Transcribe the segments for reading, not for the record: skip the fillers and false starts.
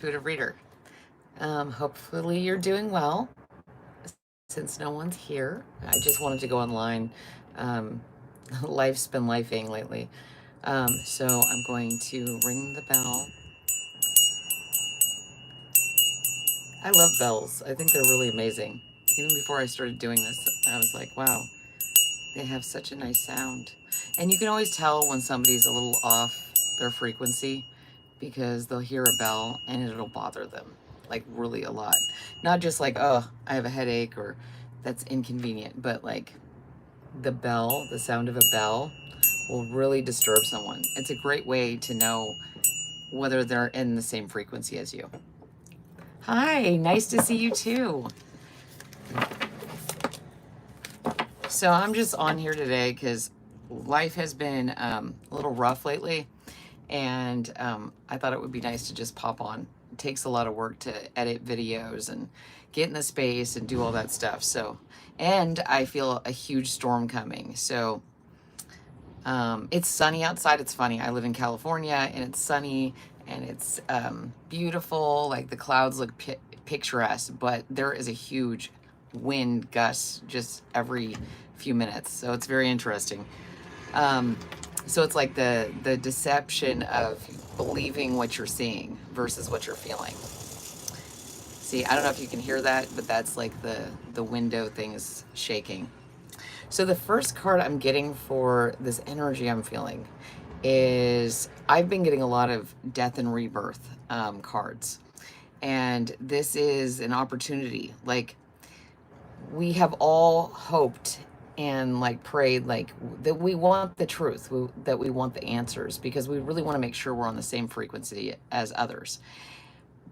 intuitive reader. Hopefully you're doing well. Since no one's here, I just wanted to go online. Um, Life's been lifing lately. So I'm going to ring the bell. I love bells. I think they're really amazing. Even before I started doing this, I was like, wow, they have such a nice sound. And you can always tell when somebody's a little off their frequency because they'll hear a bell and it'll bother them like really a lot. Not just like, oh, I have a headache or that's inconvenient, but like the bell, the sound of a bell will really disturb someone. It's a great way to know whether they're in the same frequency as you. Hi, nice to see you too. So I'm just on here today because life has been a little rough lately, and I thought it would be nice to just pop on. It takes a lot of work to edit videos and get in the space and do all that stuff. So, and I feel a huge storm coming. So it's sunny outside. It's funny. I live in California and it's sunny and it's beautiful. Like the clouds look picturesque, but there is a huge wind gust just every few minutes. So it's very interesting. So it's like the deception of believing what you're seeing versus what you're feeling. See, I don't know if you can hear that, but that's like the window thing is shaking. So the first card I'm getting for this energy I'm feeling is I've been getting a lot of death and rebirth cards. And this is an opportunity. Like we have all hoped and like prayed like that we want the truth, that we want the answers because we really want to make sure we're on the same frequency as others.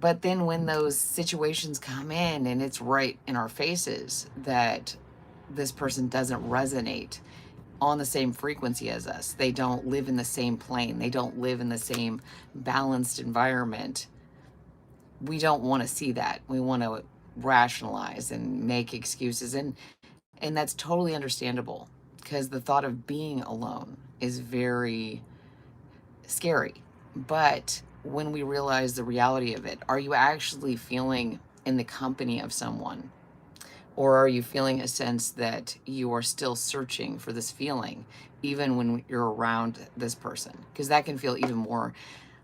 But then when those situations come in and it's right in our faces that this person doesn't resonate on the same frequency as us, they don't live in the same plane, they don't live in the same balanced environment, we don't want to see that. We want to rationalize and make excuses, and that's totally understandable because the thought of being alone is very scary. But when we realize the reality of it, are you actually feeling in the company of someone? Or are you feeling a sense that you are still searching for this feeling, even when you're around this person? Because that can feel even more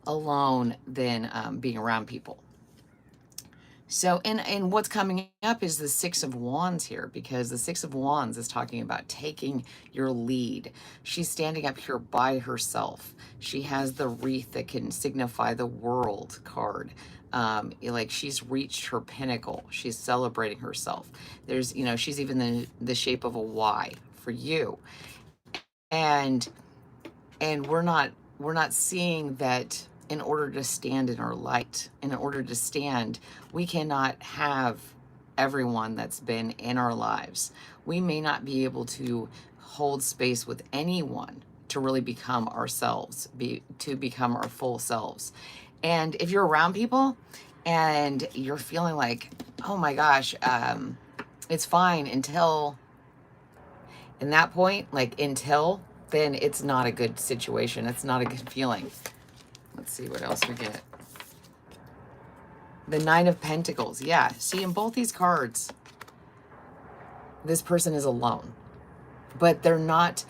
alone than being around people. So, and what's coming up is the Six of Wands here, because the Six of Wands is talking about taking your lead. She's standing up here by herself. She has the wreath that can signify the world card. Like she's reached her pinnacle. She's celebrating herself. There's, she's even the shape of a Y for you. And we're not seeing that in order to stand in our light, in order to stand, we cannot have everyone that's been in our lives. We may not be able to hold space with anyone to really become ourselves, to become our full selves. And if you're around people and you're feeling like, oh my gosh, it's fine until, in that point, like until, then it's not a good situation. It's not a good feeling. Let's see what else we get. The Nine of Pentacles. Yeah, see, in both these cards, this person is alone. But they're not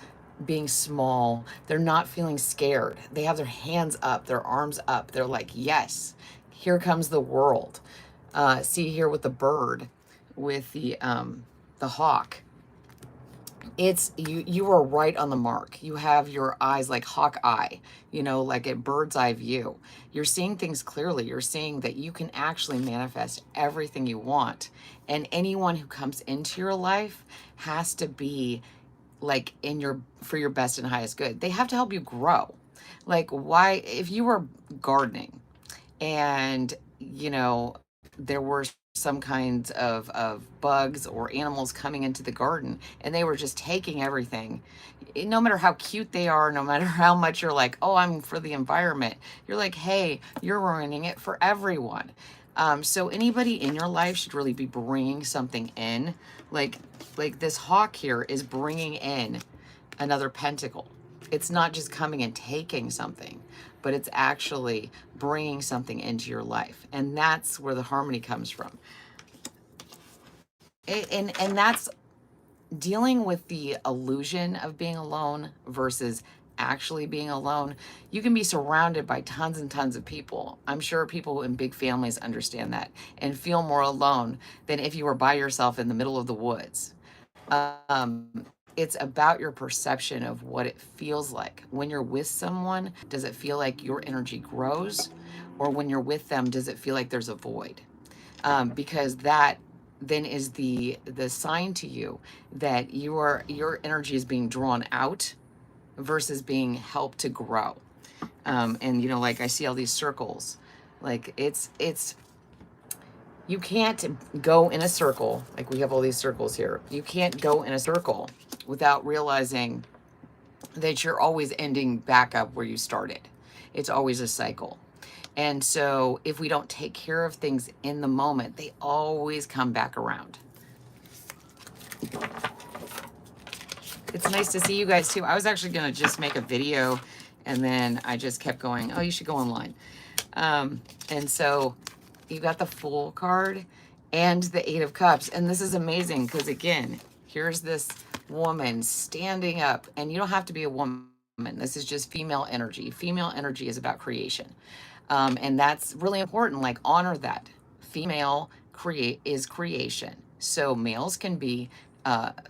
being small. They're not feeling scared. They have their hands up, their arms up. They're like, yes, here comes the world. See here with the bird, with the hawk. It's you are right on the mark. You have your eyes like hawk eye, like a bird's eye view. You're seeing things clearly. You're seeing that you can actually manifest everything you want. And anyone who comes into your life has to be like for your best and highest good. They have to help you grow. Like why, if you were gardening and there were some kinds of bugs or animals coming into the garden and they were just taking everything, no matter how cute they are, no matter how much you're like, oh, I'm for the environment, you're like, hey, you're ruining it for everyone. So anybody in your life should really be bringing something in, like this hawk here is bringing in another pentacle. It's not just coming and taking something, but it's actually bringing something into your life. And that's where the harmony comes from. And that's dealing with the illusion of being alone versus actually being alone. You can be surrounded by tons and tons of people. I'm sure people in big families understand that and feel more alone than if you were by yourself in the middle of the woods. Um, it's about your perception of what it feels like. When you're with someone, does it feel like your energy grows? Or when you're with them, does it feel like there's a void? Because that then is the sign to you that your energy is being drawn out versus being helped to grow. And you know, like I see all these circles, like it's you can't go in a circle. Like we have all these circles here. You can't go in a circle without realizing that you're always ending back up where you started. It's always a cycle. And so if we don't take care of things in the moment, they always come back around. It's nice to see you guys too. I was actually going to just make a video and then I just kept going, oh, you should go online. And so you got the Fool card and the Eight of Cups. And this is amazing because again, here's this woman standing up, and you don't have to be a woman. This is just female energy. Female energy is about creation. And that's really important. Like, honor that. Female is creation. So males can be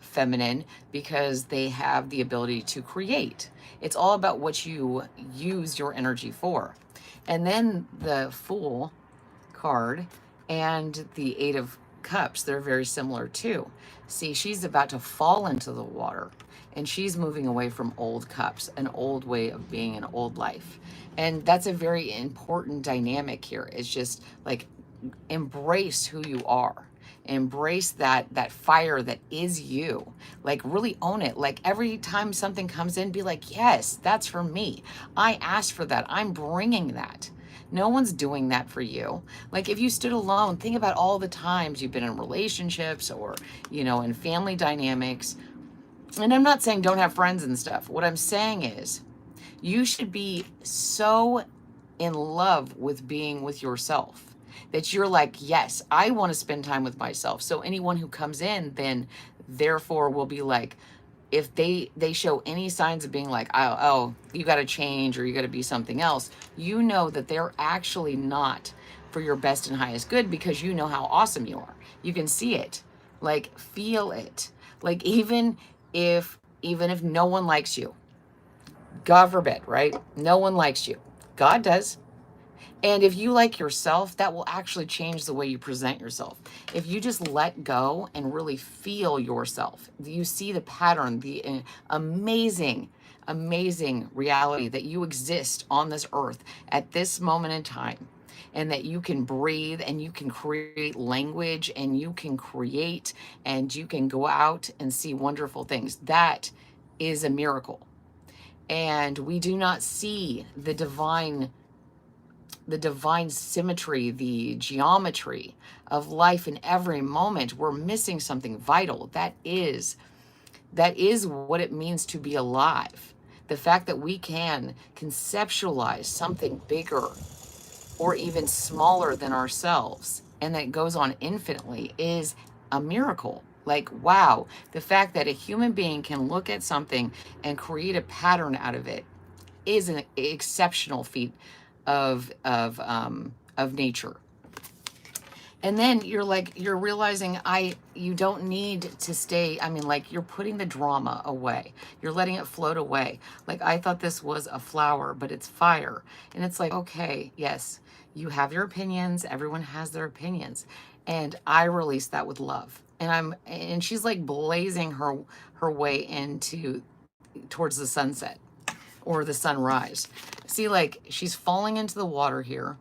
feminine because they have the ability to create. It's all about what you use your energy for. And then the Fool card and the Eight of Cups, they're very similar too. See, she's about to fall into the water and she's moving away from old cups, an old way of being, an old life. And that's a very important dynamic here. It's just like, embrace who you are. Embrace that fire that is you. Like, really own it. Like, every time something comes in, be like, yes, that's for me. I asked for that. I'm bringing that. No one's doing that for you. Like, if you stood alone, think about all the times you've been in relationships or, you know, in family dynamics. And I'm not saying don't have friends and stuff. What I'm saying is you should be so in love with being with yourself that you're like, yes, I want to spend time with myself. So anyone who comes in then therefore will be like, if they show any signs of being like, oh, you got to change or you got to be something else, you know that they're actually not for your best and highest good, because you know how awesome you are. You can see it, like, feel it. Like, even if no one likes you, God forbid, right? No one likes you. God does. And if you like yourself, that will actually change the way you present yourself. If you just let go and really feel yourself, you see the pattern, the amazing, amazing reality that you exist on this earth at this moment in time, and that you can breathe and you can create language and you can create and you can go out and see wonderful things. That is a miracle. And we do not see the divine symmetry, the geometry of life in every moment. We're missing something vital. That is what it means to be alive. The fact that we can conceptualize something bigger or even smaller than ourselves, and that it goes on infinitely, is a miracle. Like, wow, the fact that a human being can look at something and create a pattern out of it is an exceptional feat of nature. And then you're realizing you don't need to stay. I mean, like, you're putting the drama away. You're letting it float away. Like, I thought this was a flower, but it's fire. And it's like, okay, yes, you have your opinions. Everyone has their opinions. And I release that with love. And she's like blazing her way towards the sunset or the sunrise. See, like, she's falling into the water here.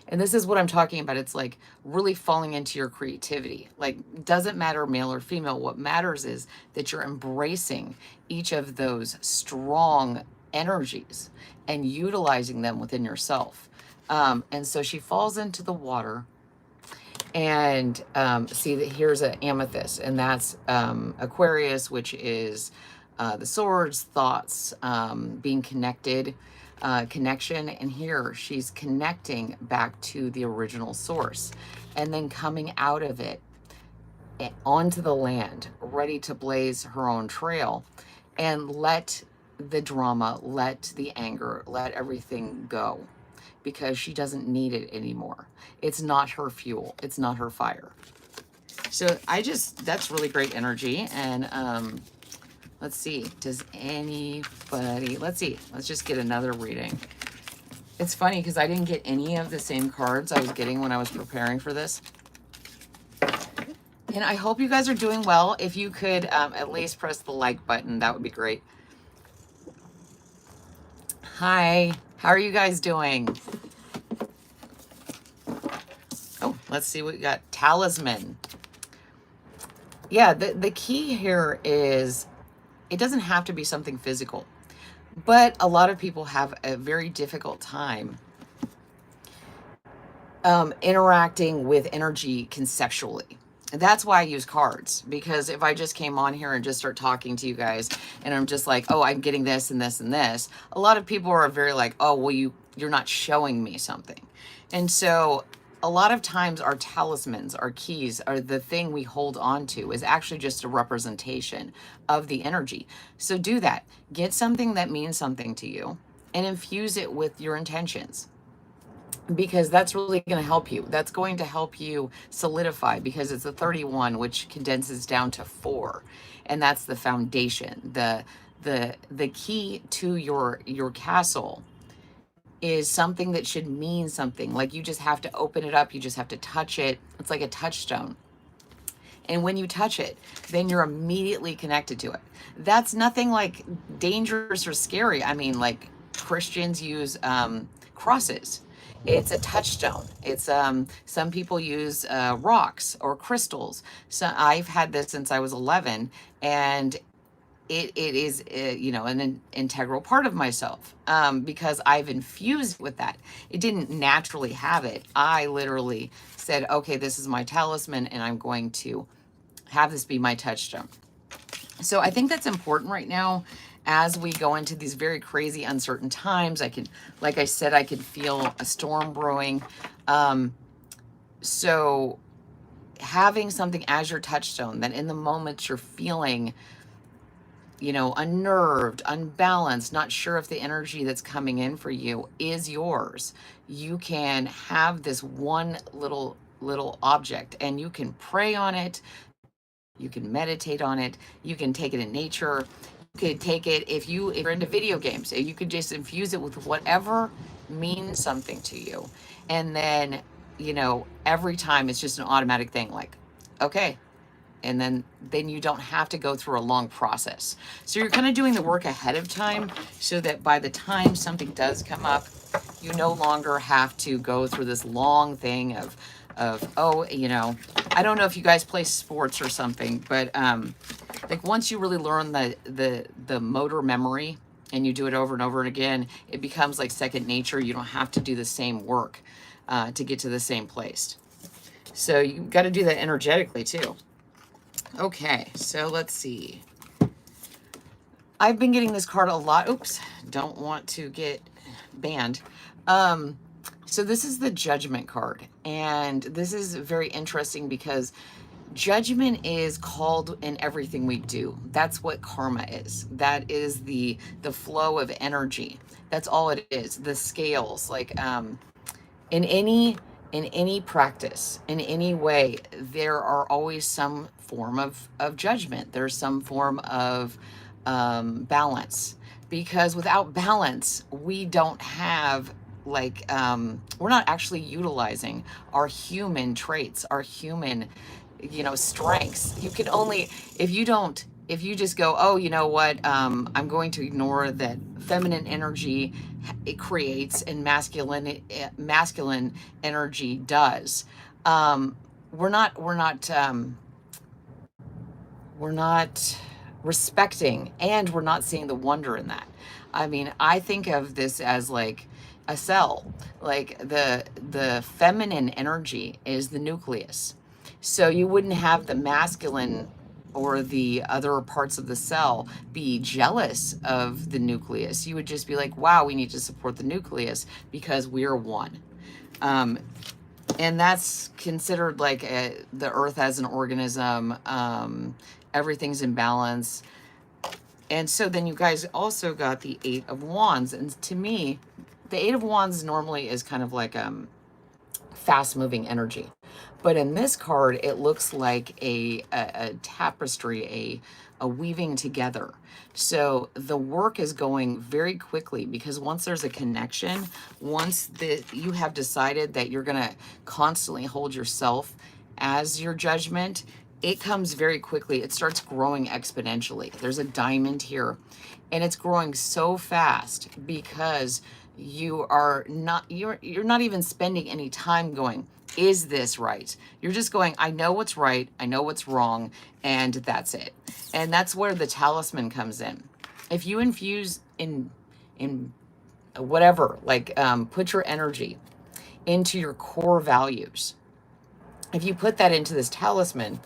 And this is what I'm talking about. It's like really falling into your creativity. Like, doesn't matter male or female. What matters is that you're embracing each of those strong energies and utilizing them within yourself. And so she falls into the water, and see that here's an amethyst, and that's Aquarius, which is the swords, thoughts, being connected. connection. And here she's connecting back to the original source and then coming out of it onto the land, ready to blaze her own trail and let the drama, let the anger, let everything go, because she doesn't need it anymore. It's not her fuel. It's not her fire. So that's really great energy. And let's see, does anybody, let's see, let's just get another reading. It's funny because I didn't get any of the same cards I was getting when I was preparing for this. And I hope you guys are doing well. If you could at least press the like button, that would be great. Hi, how are you guys doing? Oh, let's see what we got. Talisman. Yeah, the key here is it doesn't have to be something physical, but a lot of people have a very difficult time interacting with energy conceptually. That's why I use cards, because if I just came on here and just start talking to you guys and I'm just like, oh, I'm getting this and this and this, a lot of people are very like, oh, well, you're not showing me something. And so a lot of times our talismans, our keys, are the thing we hold on to is actually just a representation of the energy. So do that. Get something that means something to you and infuse it with your intentions, because that's really going to help you. That's going to help you solidify, because it's a 31, which condenses down to 4. And that's the foundation. The key to your castle is something that should mean something. Like, you just have to open it up. You just have to touch it. It's like a touchstone. And when you touch it, then you're immediately connected to it. That's nothing like dangerous or scary. I mean, like, Christians use crosses. It's a touchstone. It's some people use rocks or crystals. So I've had this since I was 11, and it is an integral part of myself, because I've infused with that. It didn't naturally have it. I literally said, okay, this is my talisman, and I'm going to have this be my touchstone. So I think that's important right now as we go into these very crazy, uncertain times. Like I said, I could feel a storm brewing. So having something as your touchstone, that in the moment you're feeling, unnerved, unbalanced, not sure if the energy that's coming in for you is yours, you can have this one little object, and you can pray on it. You can meditate on it. You can take it in nature. You could take it if you're into video games. You could just infuse it with whatever means something to you. And then, every time it's just an automatic thing, like, okay. And then you don't have to go through a long process. So you're kind of doing the work ahead of time, so that by the time something does come up, you no longer have to go through this long thing of I don't know if you guys play sports or something, but like, once you really learn the motor memory and you do it over and over again, it becomes like second nature. You don't have to do the same work to get to the same place. So you got to do that energetically too. Okay, so let's see. I've been getting this card a lot. Oops, don't want to get banned. So this is the Judgment card, and this is very interesting because judgment is called in everything we do. That's what karma is. That is the flow of energy. That's all it is. The scales, like in any practice, in any way, there are always some form of judgment. There's some form of balance, because without balance, we don't have, like, we're not actually utilizing our human traits, our human, strengths. You can only, if you just go, oh, you know what, I'm going to ignore that feminine energy it creates and masculine energy does. We're not respecting, and we're not seeing the wonder in that. I mean, I think of this as like a cell. Like, the feminine energy is the nucleus. So you wouldn't have the masculine or the other parts of the cell be jealous of the nucleus. You would just be like, wow, we need to support the nucleus because we're one. Um, and that's considered like the earth as an organism. Everything's in balance. And so then you guys also got the Eight of Wands. And to me, the Eight of Wands normally is kind of like fast moving energy. But in this card, it looks like a tapestry, a weaving together. So the work is going very quickly because once there's a connection, once you have decided that you're going to constantly hold yourself as your judgment, it comes very quickly. It starts growing exponentially. There's a diamond here, and it's growing so fast because you're not even spending any time going, is this right? You're just going, I know what's right, I know what's wrong, and that's it. And that's where the talisman comes in. If you infuse in whatever, like put your energy into your core values, if you put that into this talisman,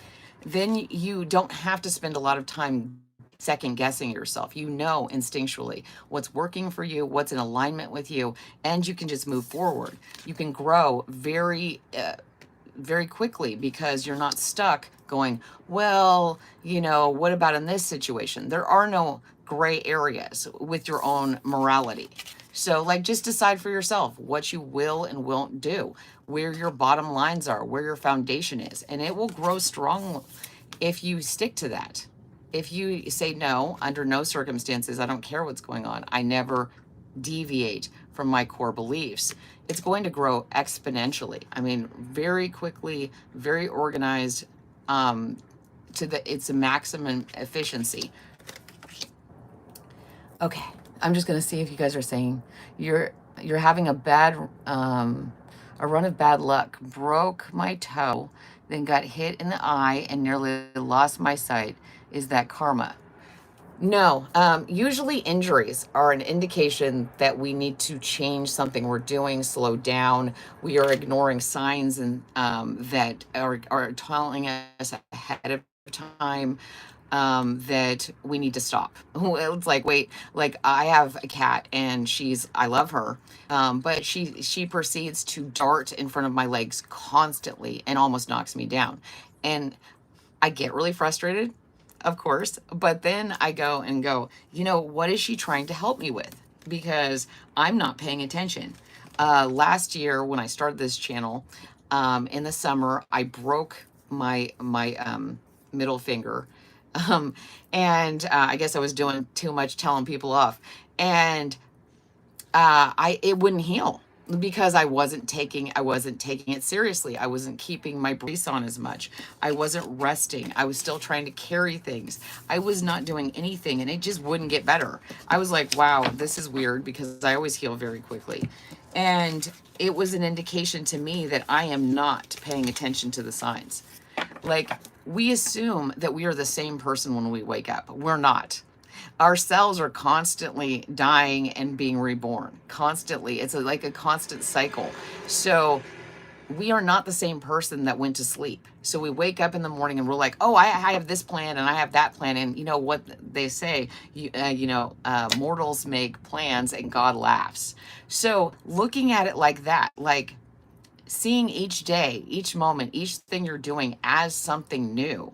then you don't have to spend a lot of time second guessing yourself. You know instinctually what's working for you, what's in alignment with you, and you can just move forward. You can grow very quickly because you're not stuck going, well, you know, what about in this situation? There are no gray areas with your own morality. So like, just decide for yourself what you will and won't do, where your bottom lines are, where your foundation is, and it will grow strong if you stick to that. If you say, no, under no circumstances, I don't care what's going on, I never deviate from my core beliefs, it's going to grow exponentially. I mean, very quickly, very organized, it's a maximum efficiency. Okay, I'm just gonna see if you guys are saying you're having a run of bad luck. Broke my toe, then got hit in the eye and nearly lost my sight. Is that karma? No, usually injuries are an indication that we need to change something we're doing, slow down. We are ignoring signs and that are telling us ahead of time that we need to stop. It's like, wait, like I have a cat and I love her, but she proceeds to dart in front of my legs constantly and almost knocks me down. And I get really frustrated, of course, but then I go, you know, what is she trying to help me with? Because I'm not paying attention. Last year when I started this channel, in the summer, I broke my middle finger. And I guess I was doing too much telling people off. And it wouldn't heal because I wasn't taking it seriously. I wasn't keeping my brace on as much. I wasn't resting. I was still trying to carry things. I was not doing anything, and it just wouldn't get better. I was like, wow, this is weird because I always heal very quickly. And it was an indication to me that I am not paying attention to the signs. Like, we assume that we are the same person when we wake up. We're not. Our cells are constantly dying and being reborn. Constantly. It's like a constant cycle. So we are not the same person that went to sleep. So we wake up in the morning and we're like, oh, I have this plan and I have that plan. And you know what they say, mortals make plans and God laughs. So looking at it like that, like seeing each day, each moment, each thing you're doing as something new,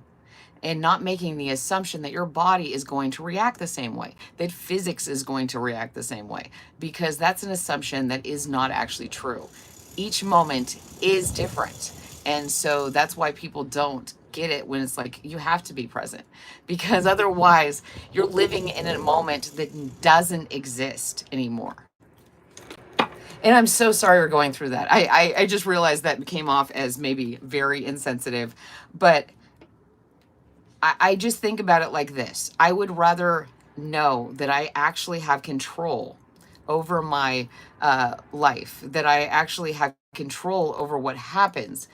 and not making the assumption that your body is going to react the same way, that physics is going to react the same way, because that's an assumption that is not actually true. Each moment is different. And so that's why people don't get it when it's like, you have to be present, because otherwise you're living in a moment that doesn't exist anymore. And I'm so sorry you're going through that. I just realized that came off as maybe very insensitive, but I just think about it like this. I would rather know that I actually have control over my life, that I actually have control over what happens.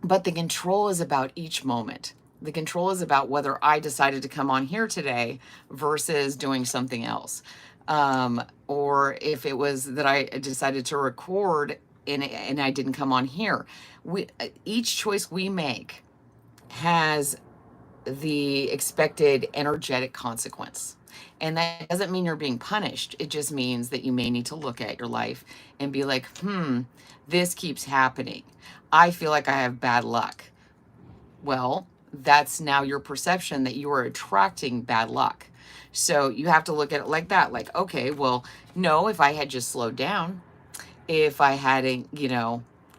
But the control is about each moment. The control is about whether I decided to come on here today versus doing something else. Or if it was that I decided to record and I didn't come on here. Each choice we make has the expected energetic consequence. And that doesn't mean you're being punished. It just means that you may need to look at your life and be like, this keeps happening. I feel like I have bad luck. Well, that's now your perception that you are attracting bad luck. So you have to look at it like that. Like, okay, well, no, if I had just slowed down, if I hadn't,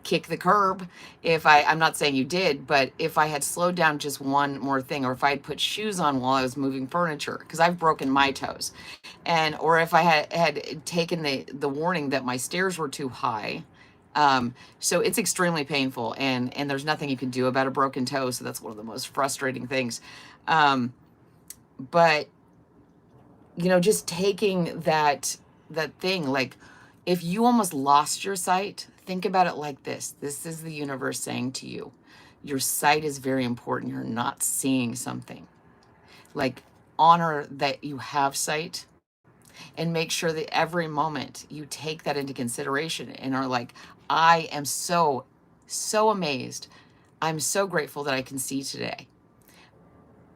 kick the curb, I'm not saying you did, but if I had slowed down just one more thing, or if I had put shoes on while I was moving furniture, because I've broken my toes, or if I had taken the warning that my stairs were too high. So it's extremely painful, and there's nothing you can do about a broken toe. So that's one of the most frustrating things. But just taking that thing, like if you almost lost your sight, think about it like this. This is the universe saying to you, your sight is very important. You're not seeing something. Like, honor that you have sight, and make sure that every moment you take that into consideration and are like, I am so, so amazed. I'm so grateful that I can see today.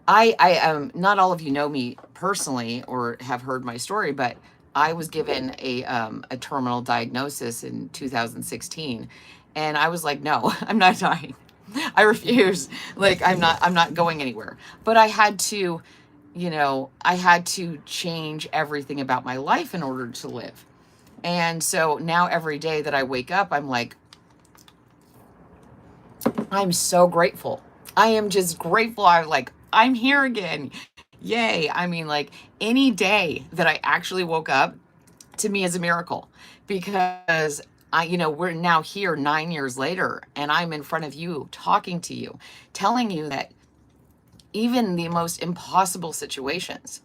Not all of you know me personally or have heard my story, but I was given a terminal diagnosis in 2016, and I was like, no, I'm not dying. I refuse. Like, I'm not going anywhere. But I had to, I had to change everything about my life in order to live. And so now every day that I wake up, I'm like, I'm so grateful. I am just grateful. I'm here again. Yay. I mean, like, any day that I actually woke up to me is a miracle, because we're now here 9 years later, and I'm in front of you, talking to you, telling you that even the most impossible situations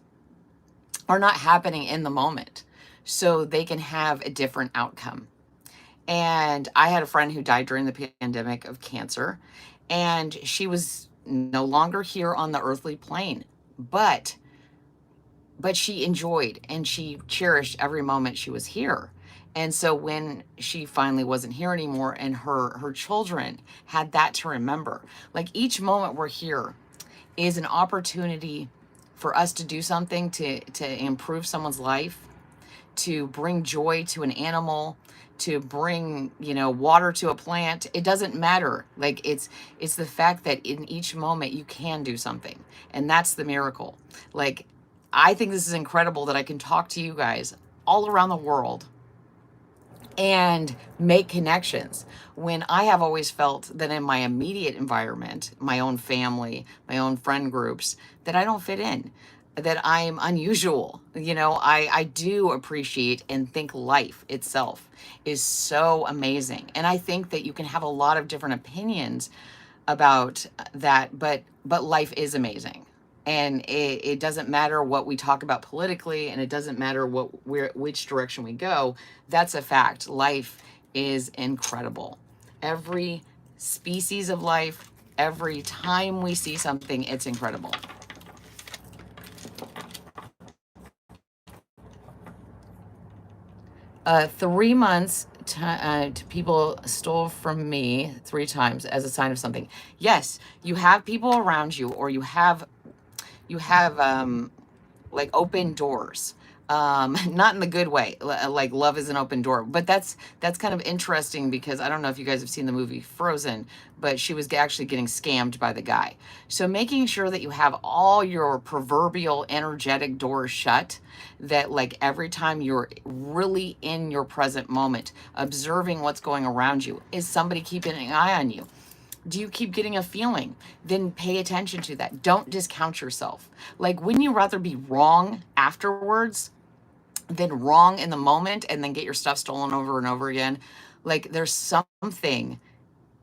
are not happening in the moment, so they can have a different outcome. And I had a friend who died during the pandemic of cancer, and she was no longer here on the earthly plane, but she enjoyed and she cherished every moment she was here. And so when she finally wasn't here anymore, and her children had that to remember, like, each moment we're here is an opportunity for us to do something to improve someone's life, to bring joy to an animal, to bring, water to a plant. It doesn't matter. Like, it's the fact that in each moment you can do something. And that's the miracle. Like, I think this is incredible that I can talk to you guys all around the world and make connections, when I have always felt that in my immediate environment, my own family, my own friend groups, that I don't fit in, that I'm unusual. I do appreciate and think life itself is so amazing. And I think that you can have a lot of different opinions about that, but life is amazing. And it doesn't matter what we talk about politically, and it doesn't matter which direction we go. That's a fact. Life is incredible. Every species of life, every time we see something, it's incredible. 3 months to people stole from me 3 times as a sign of something. Yes, you have people around you, or you have like open doors, not in the good way, like love is an open door, but that's kind of interesting, because I don't know if you guys have seen the movie Frozen, but she was actually getting scammed by the guy. So making sure that you have all your proverbial energetic doors shut, that like every time you're really in your present moment, observing what's going around you, is somebody keeping an eye on you? Do you keep getting a feeling? Then pay attention to that. Don't discount yourself. Like, wouldn't you rather be wrong afterwards than wrong in the moment and then get your stuff stolen over and over again? Like, there's something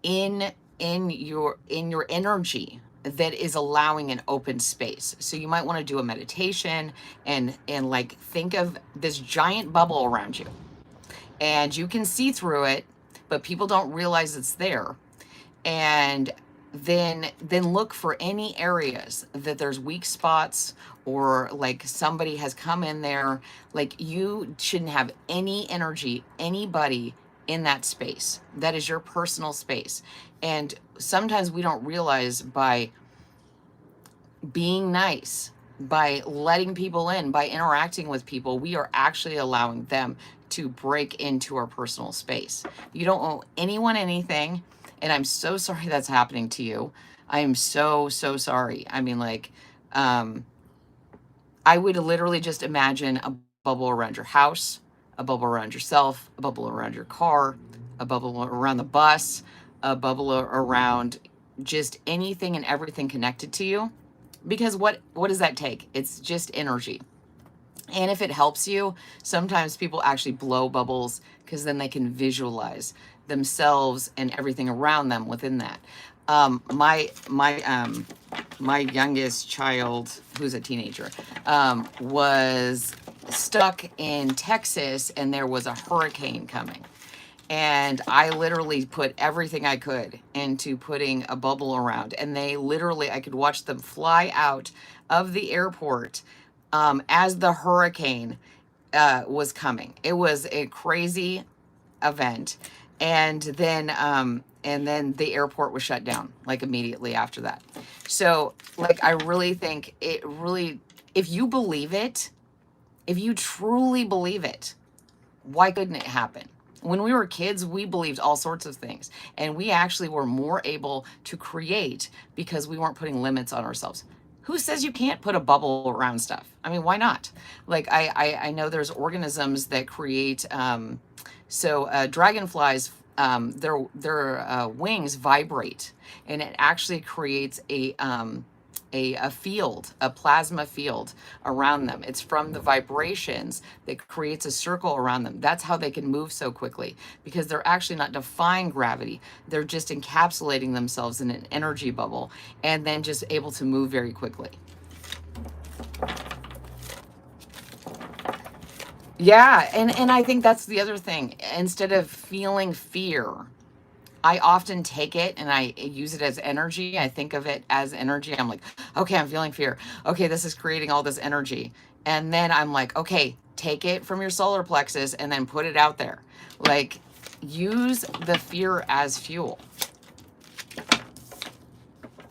in your energy that is allowing an open space. So you might want to do a meditation and like think of this giant bubble around you, and you can see through it, but people don't realize it's there. And then look for any areas that there's weak spots, or like somebody has come in there. Like, you shouldn't have any energy, anybody in that space. That is your personal space. And sometimes we don't realize by being nice, by letting people in, by interacting with people, we are actually allowing them to break into our personal space. You don't owe anyone anything. And I'm so sorry that's happening to you. I am so, so sorry. I mean, like, um, I would literally just imagine a bubble around your house, a bubble around yourself, a bubble around your car, a bubble around the bus, a bubble around just anything and everything connected to you. Because what does that take? It's just energy. And if it helps you, sometimes people actually blow bubbles because then they can visualize themselves and everything around them within that. My youngest child, who's a teenager, was stuck in Texas, and there was a hurricane coming. And I literally put everything I could into putting a bubble around. And they literally, I could watch them fly out of the airport as the hurricane was coming. It was a crazy event. And then the airport was shut down like immediately after that. So like, I really think it really, if you believe it, if you truly believe it, why couldn't it happen? When we were kids, we believed all sorts of things, and we actually were more able to create because we weren't putting limits on ourselves. Who says you can't put a bubble around stuff? I mean, why not? Like, I know there's organisms that create, dragonflies, their wings vibrate, and it actually creates a field, a plasma field around them. It's from the vibrations that creates a circle around them. That's how they can move so quickly, because they're actually not defying gravity. They're just encapsulating themselves in an energy bubble and then just able to move very quickly. Yeah, and I think that's the other thing. Instead of feeling fear, I often take it and I use it as energy. I think of it as energy. I'm like, okay, I'm feeling fear. Okay, this is creating all this energy. And then I'm like, okay, take it from your solar plexus and then put it out there. Like, use the fear as fuel.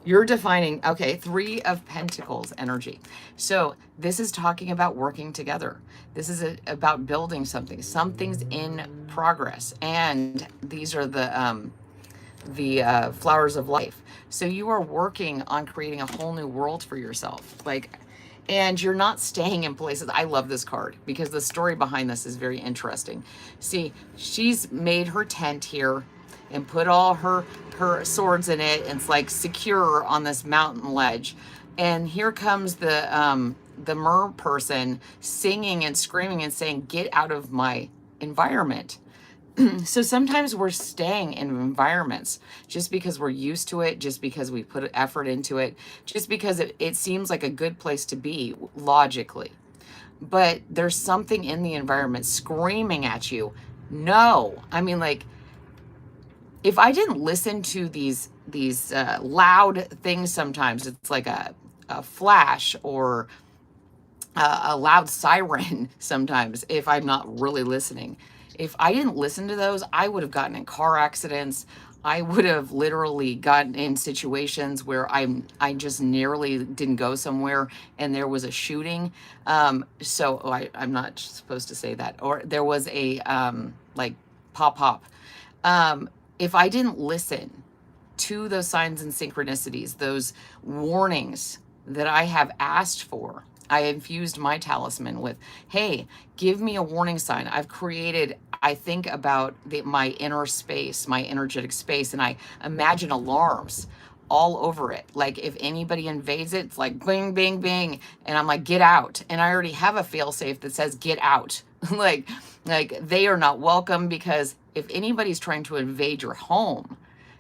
You're defining, okay, 3 of Pentacles energy. So this is talking about working together. This is about building something. Something's in progress. And these are the flowers of life. So you are working on creating a whole new world for yourself. Like, and you're not staying in places. I love this card because the story behind this is very interesting. See, she's made her tent here and put all her swords in it, and it's like secure on this mountain ledge. And here comes the mer person singing and screaming and saying, "Get out of my environment." So sometimes we're staying in environments just because we're used to it, just because we put effort into it, just because it seems like a good place to be logically. But there's something in the environment screaming at you. No, I mean, like, if I didn't listen to these loud things, sometimes it's like a flash or a loud siren sometimes, if I'm not really listening. If I didn't listen to those, I would have gotten in car accidents. I would have literally gotten in situations where I just nearly didn't go somewhere and there was a shooting. I'm not supposed to say that. Or there was a like pop. If I didn't listen to those signs and synchronicities, those warnings that I have asked for, I infused my talisman with, hey, give me a warning sign. I've created, I think about my inner space, my energetic space, and I imagine alarms all over it. Like, if anybody invades it, it's like bing, bing, bing. And I'm like, get out. And I already have a fail safe that says, get out. like they are not welcome, because if anybody's trying to invade your home,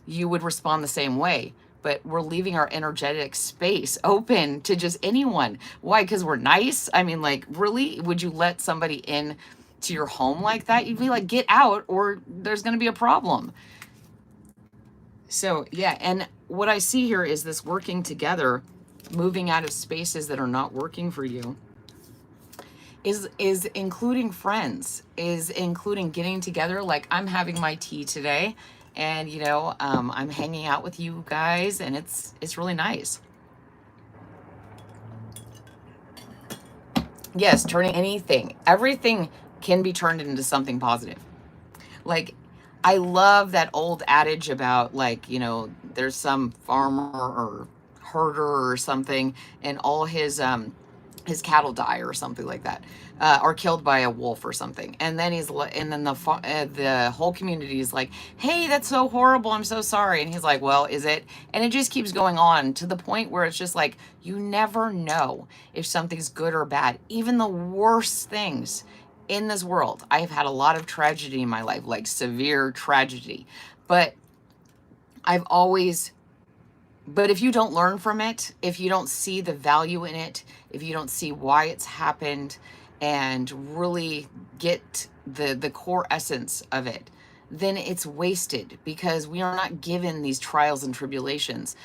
you would respond the same way. But we're leaving our energetic space open to just anyone. Why? Because we're nice? I mean, like, really? Would you let somebody in to your home like that? You'd be like, get out, or there's going to be a problem. So, yeah. And what I see here is this working together, moving out of spaces that are not working for you, is including friends, is including getting together. Like, I'm having my tea today, and I'm hanging out with you guys, and it's really nice. Yes, turning anything, everything can be turned into something positive. Like, I love that old adage about, like, there's some farmer or herder or something, and all his cattle die or something like that, or killed by a wolf or something. And then and then the whole community is like, "Hey, that's so horrible. I'm so sorry." And he's like, "Well, is it?" And it just keeps going on to the point where it's just like, you never know if something's good or bad. Even the worst things in this world. I've had a lot of tragedy in my life, like severe tragedy. But I've always but if you don't learn from it, if you don't see the value in it, if you don't see why it's happened and really get the core essence of it, then it's wasted, because we are not given these trials and tribulations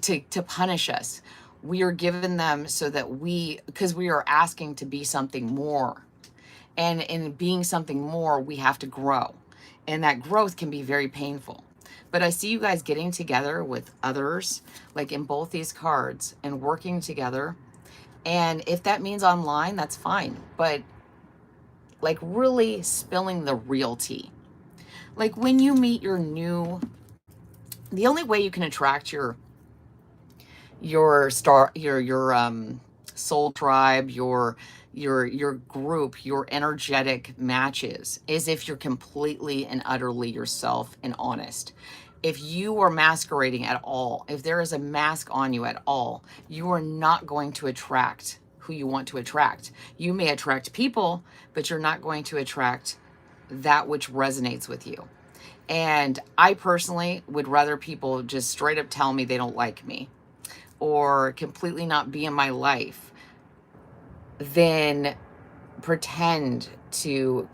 to punish us. We are given them so that because we are asking to be something more. And in being something more, we have to grow. And that growth can be very painful. But I see you guys getting together with others, like in both these cards, and working together. And if that means online, that's fine. But like, really spilling the real tea. Like, when you meet the only way you can attract your soul tribe, your group, your energetic matches, is if you're completely and utterly yourself and honest. If you are masquerading at all, if there is a mask on you at all, you are not going to attract who you want to attract. You may attract people, but you're not going to attract that which resonates with you. And I personally would rather people just straight up tell me they don't like me or completely not be in my life than pretend to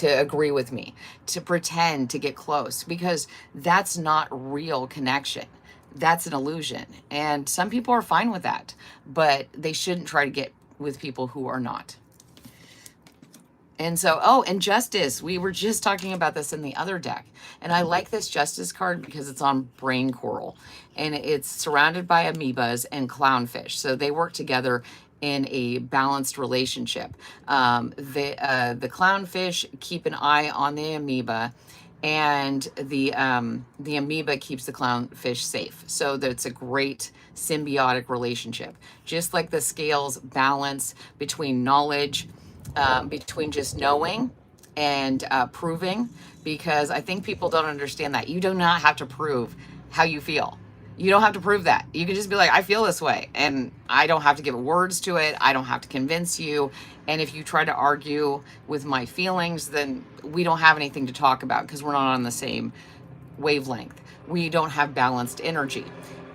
agree with me, to pretend to get close, because that's not real connection. That's an illusion. And some people are fine with that, but they shouldn't try to get with people who are not. And so, and justice. We were just talking about this in the other deck. And I like this justice card because it's on brain coral. And it's surrounded by amoebas and clownfish. So they work together in a balanced relationship. The clownfish keep an eye on the amoeba, and the amoeba keeps the clownfish safe. So that's a great symbiotic relationship. Just like the scales balance between knowledge, between just knowing and proving, because I think people don't understand that. You do not have to prove how you feel. You don't have to prove that. You can just be like, I feel this way, and I don't have to give words to it. I don't have to convince you. And if you try to argue with my feelings, then we don't have anything to talk about, because we're not on the same wavelength. We don't have balanced energy.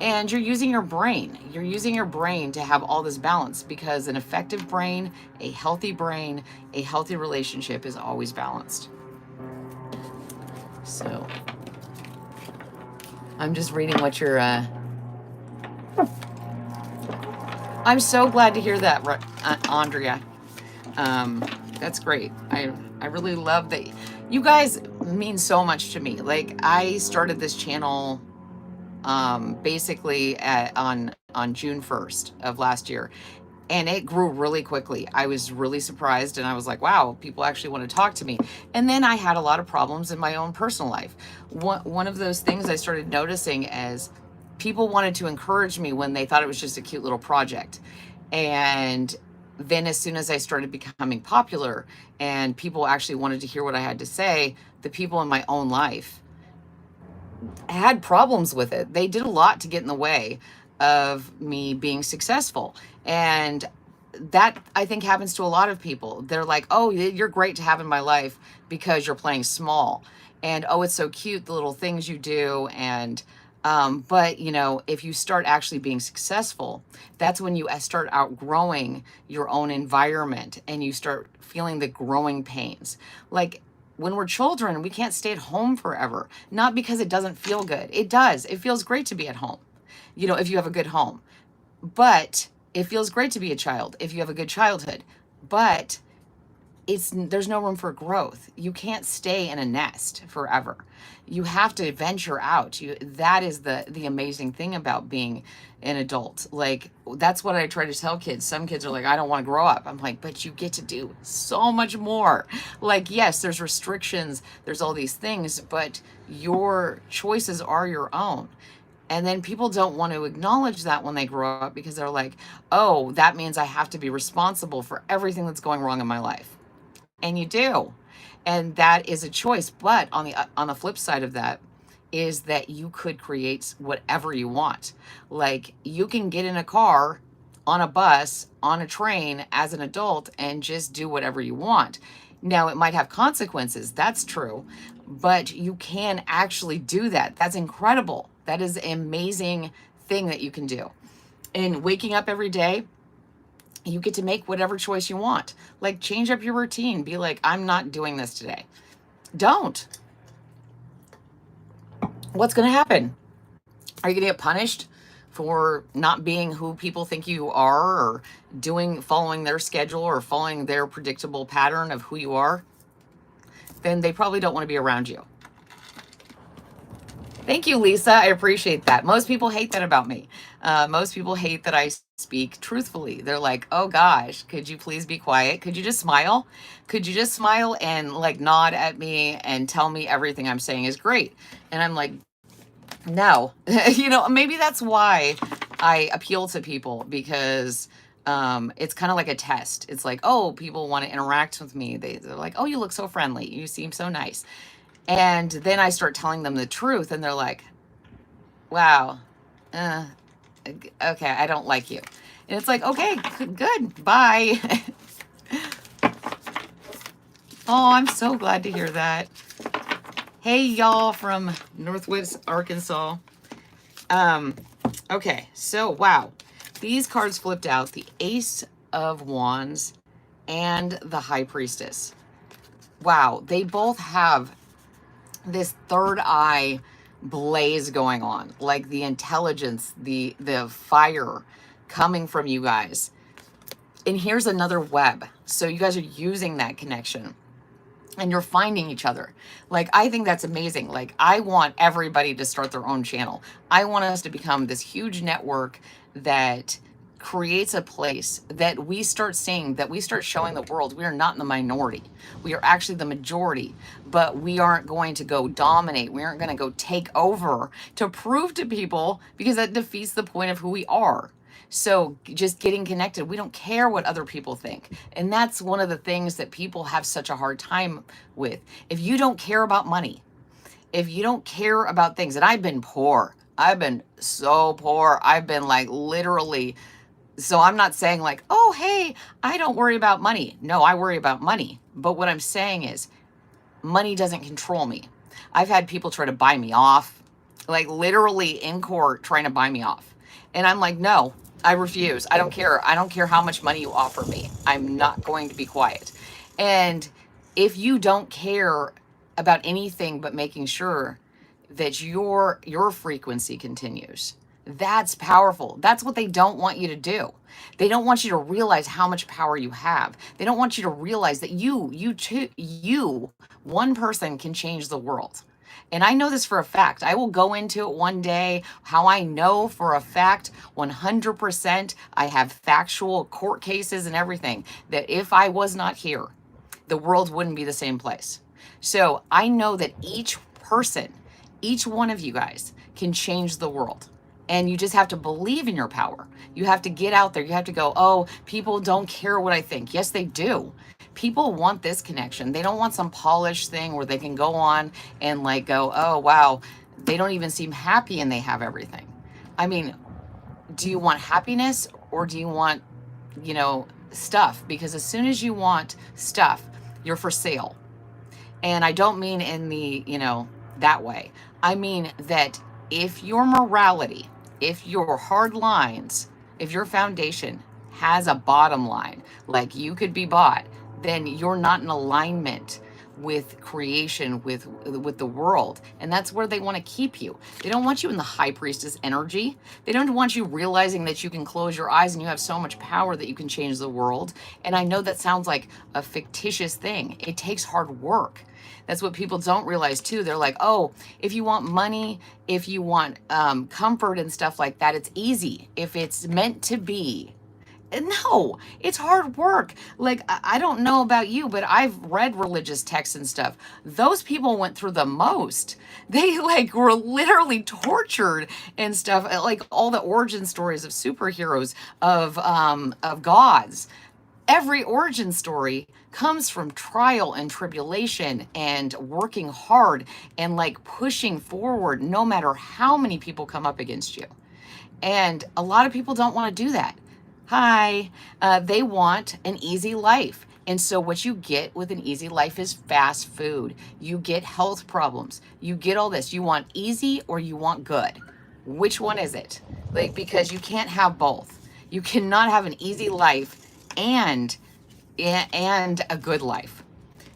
And you're using your brain. You're using your brain to have all this balance, because an effective brain, a healthy relationship is always balanced. So I'm just reading what you're I'm so glad to hear that, Andrea. That's great. I really love that. You guys mean so much to me. Like, I started this channel basically on June 1st of last year, and it grew really quickly. I was really surprised, and I was like, wow, people actually want to talk to me. And then I had a lot of problems in my own personal life. One of those things I started noticing as people wanted to encourage me when they thought it was just a cute little project. And then as soon as I started becoming popular and people actually wanted to hear what I had to say, the people in my own life had problems with it. They did a lot to get in the way of me being successful. And that, I think, happens to a lot of people. They're like, oh, you're great to have in my life because you're playing small. And, oh, it's so cute, the little things you do. And, but, if you start actually being successful, that's when you start outgrowing your own environment and you start feeling the growing pains. Like, when we're children, we can't stay at home forever. Not because it doesn't feel good. It does. It feels great to be at home, if you have a good home. But it feels great to be a child if you have a good childhood. But there's no room for growth. You can't stay in a nest forever. You have to venture out. That is the amazing thing about being an adult. Like, that's what I try to tell kids. Some kids are like, I don't want to grow up. I'm like, but you get to do so much more. Like, yes, there's restrictions, there's all these things, but your choices are your own. And then people don't want to acknowledge that when they grow up, because they're like, oh, that means I have to be responsible for everything that's going wrong in my life. And you do. And that is a choice. But on the flip side of that is that you could create whatever you want. Like, you can get in a car, on a bus, on a train as an adult and just do whatever you want. Now, it might have consequences. That's true. But you can actually do that. That's incredible. That is an amazing thing that you can do. And waking up every day, you get to make whatever choice you want. Like, change up your routine. Be like, I'm not doing this today. Don't. What's going to happen? Are you going to get punished for not being who people think you are, or following their schedule, or following their predictable pattern of who you are? Then they probably don't want to be around you. Thank you, Lisa. I appreciate that. Most people hate that about me. Most people hate that I speak truthfully. They're like, oh gosh, could you please be quiet? Could you just smile? Could you just smile and like nod at me and tell me everything I'm saying is great? And I'm like, no. Maybe that's why I appeal to people, because it's kind of like a test. It's like, oh, people want to interact with me. They're like, oh, you look so friendly. You seem so nice. And then I start telling them the truth, and they're like, wow, okay, I don't like you. And it's like, okay, good, bye. Oh, I'm so glad to hear that. Hey, y'all from Northwest Arkansas. Okay, so wow, these cards flipped out, the Ace of Wands and the High Priestess. Wow, they both have this third eye blaze going on, like the intelligence, the fire coming from you guys. And here's another web. So you guys are using that connection and you're finding each other. Like, I think that's amazing. Like, I want everybody to start their own channel. I want us to become this huge network that creates a place that we start seeing, that we start showing the world we are not in the minority. We are actually the majority, but we aren't going to go dominate. We aren't going to go take over to prove to people, because that defeats the point of who we are. So just getting connected, we don't care what other people think. And that's one of the things that people have such a hard time with. If you don't care about money, if you don't care about things, and I've been poor, I've been so poor. I've been like literally, so I'm not saying like, oh, hey, I don't worry about money. No, I worry about money. But what I'm saying is money doesn't control me. I've had people try to buy me off, like literally in court trying to buy me off. And I'm like, no, I refuse. I don't care. I don't care how much money you offer me. I'm not going to be quiet. And if you don't care about anything but making sure that your frequency continues, that's powerful. That's what they don't want you to do. They don't want you to realize how much power you have. They don't want you to realize that you, one person can change the world. And I know this for a fact. I will go into it one day, how I know for a fact, 100%, I have factual court cases and everything, that if I was not here, the world wouldn't be the same place. So I know that each person, each one of you guys can change the world. And you just have to believe in your power. You have to get out there. You have to go, oh, people don't care what I think. Yes, they do. People want this connection. They don't want some polished thing where they can go on and like go, oh, wow, they don't even seem happy and they have everything. I mean, do you want happiness, or do you want, stuff? Because as soon as you want stuff, you're for sale. And I don't mean in the, that way. I mean that if your morality, if your hard lines, if your foundation has a bottom line, like you could be bought, then you're not in alignment with creation, with the world, and that's where they want to keep you. They don't want you in the high priestess energy. They don't want you realizing that you can close your eyes and you have so much power that you can change the world. And I know that sounds like a fictitious thing. It takes hard work. That's what people don't realize too. They're like, oh, if you want money, if you want comfort and stuff like that, it's easy. If it's meant to be, no, it's hard work. Like, I don't know about you, but I've read religious texts and stuff. Those people went through the most. They like were literally tortured and stuff. Like all the origin stories of superheroes, of gods. Every origin story comes from trial and tribulation and working hard and like pushing forward no matter how many people come up against you. And a lot of people don't want to do that. Hi. They want an easy life. And so what you get with an easy life is fast food. You get health problems. You get all this. You want easy or you want good. Which one is it? Like, because you can't have both. You cannot have an easy life and a good life.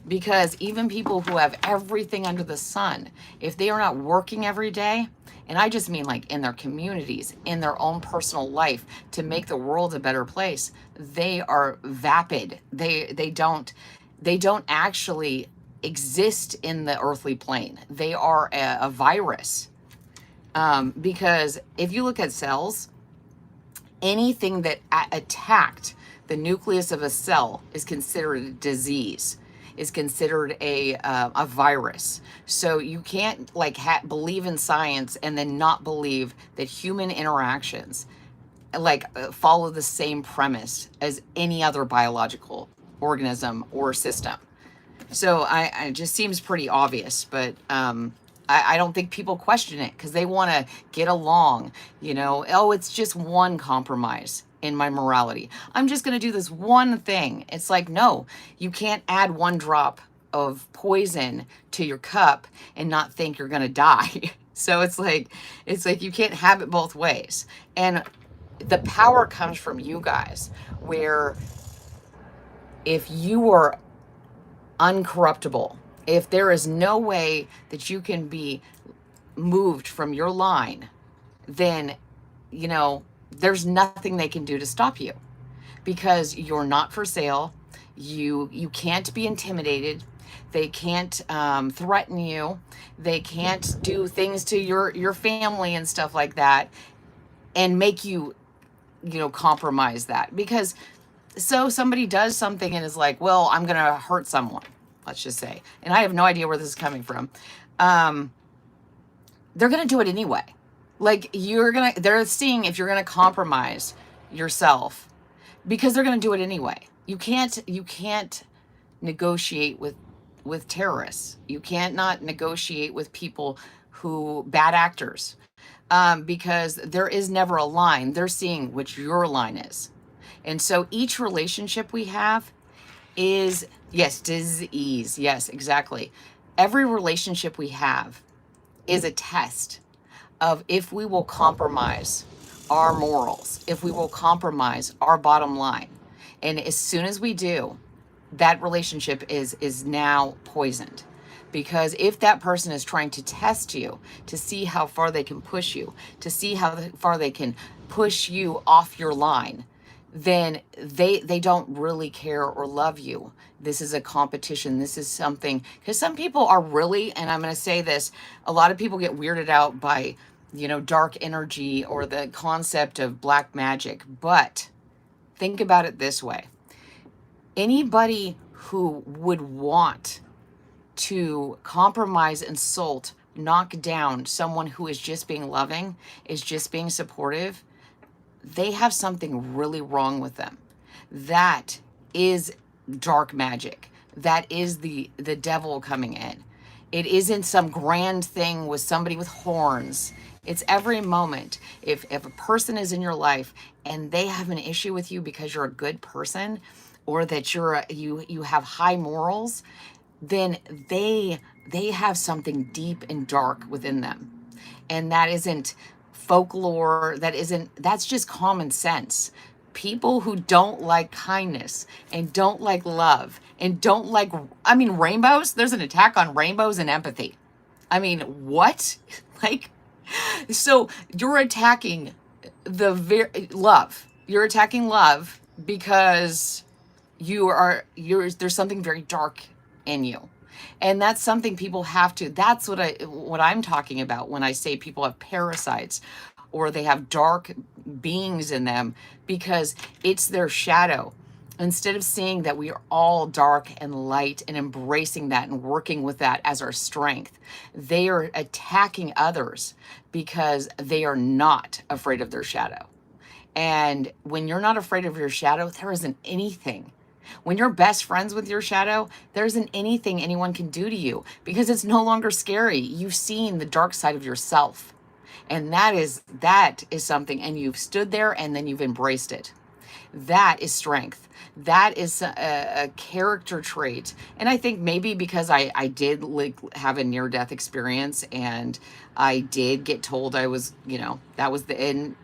Because even people who have everything under the sun, if they are not working every day, and I just mean like in their communities, in their own personal life to make the world a better place, they are vapid. They don't actually exist in the earthly plane. They are a virus. Because if you look at cells, anything that attacked the nucleus of a cell is considered a disease, is considered a virus. So you can't like believe in science and then not believe that human interactions like follow the same premise as any other biological organism or system. So it just seems pretty obvious, but I don't think people question it because they want to get along, you know. Oh, it's just one compromise in my morality. I'm just going to do this one thing. It's like, no, you can't add one drop of poison to your cup and not think you're going to die. So it's like you can't have it both ways. And the power comes from you guys, where if you are uncorruptible, if there is no way that you can be moved from your line, then, you know, there's nothing they can do to stop you, because you're not for sale. You can't be intimidated. They can't threaten you. They can't do things to your family and stuff like that and make you, you know, compromise that. Because so somebody does something and is like, well, I'm going to hurt someone, let's just say, and I have no idea where this is coming from. They're going to do it anyway. Like they're seeing if you're going to compromise yourself, because they're going to do it anyway. You can't negotiate with terrorists. You can't not negotiate with people bad actors, because there is never a line. They're seeing which your line is. And so each relationship we have is, yes, disease. Yes, exactly. Every relationship we have is a test of if we will compromise our morals, if we will compromise our bottom line. And as soon as we do, that relationship is now poisoned. Because if that person is trying to test you to see how far they can push you, to see how far they can push you off your line, then they don't really care or love you. This is a competition. This is something, because some people are really, and I'm going to say this, a lot of people get weirded out by, you know, dark energy or the concept of black magic. But think about it this way. Anybody who would want to compromise, insult, knock down someone who is just being loving, is just being supportive, they have something really wrong with them. That is dark magic. That is the devil coming in. It isn't some grand thing with somebody with horns. It's every moment. If a person is in your life and they have an issue with you because you're a good person, or that you have high morals, then they have something deep and dark within them. And that isn't folklore, that's just common sense. People who don't like kindness and don't like love and don't like, I mean, rainbows. There's an attack on rainbows and empathy. I mean, what? Like, so you're attacking love. You're attacking love because there's something very dark in you. And that's something people have to, that's what I'm talking about when I say people have parasites or they have dark beings in them, because it's their shadow. Instead of seeing that we are all dark and light and embracing that and working with that as our strength, they are attacking others because they are not afraid of their shadow. And when you're not afraid of your shadow, there isn't anything. When you're best friends with your shadow, there isn't anything anyone can do to you because it's no longer scary. You've seen the dark side of yourself. And that is something, and you've stood there and then you've embraced it. That is strength. That is a character trait. And I think maybe because I did like have a near death experience, and I did get told I was, that was the end,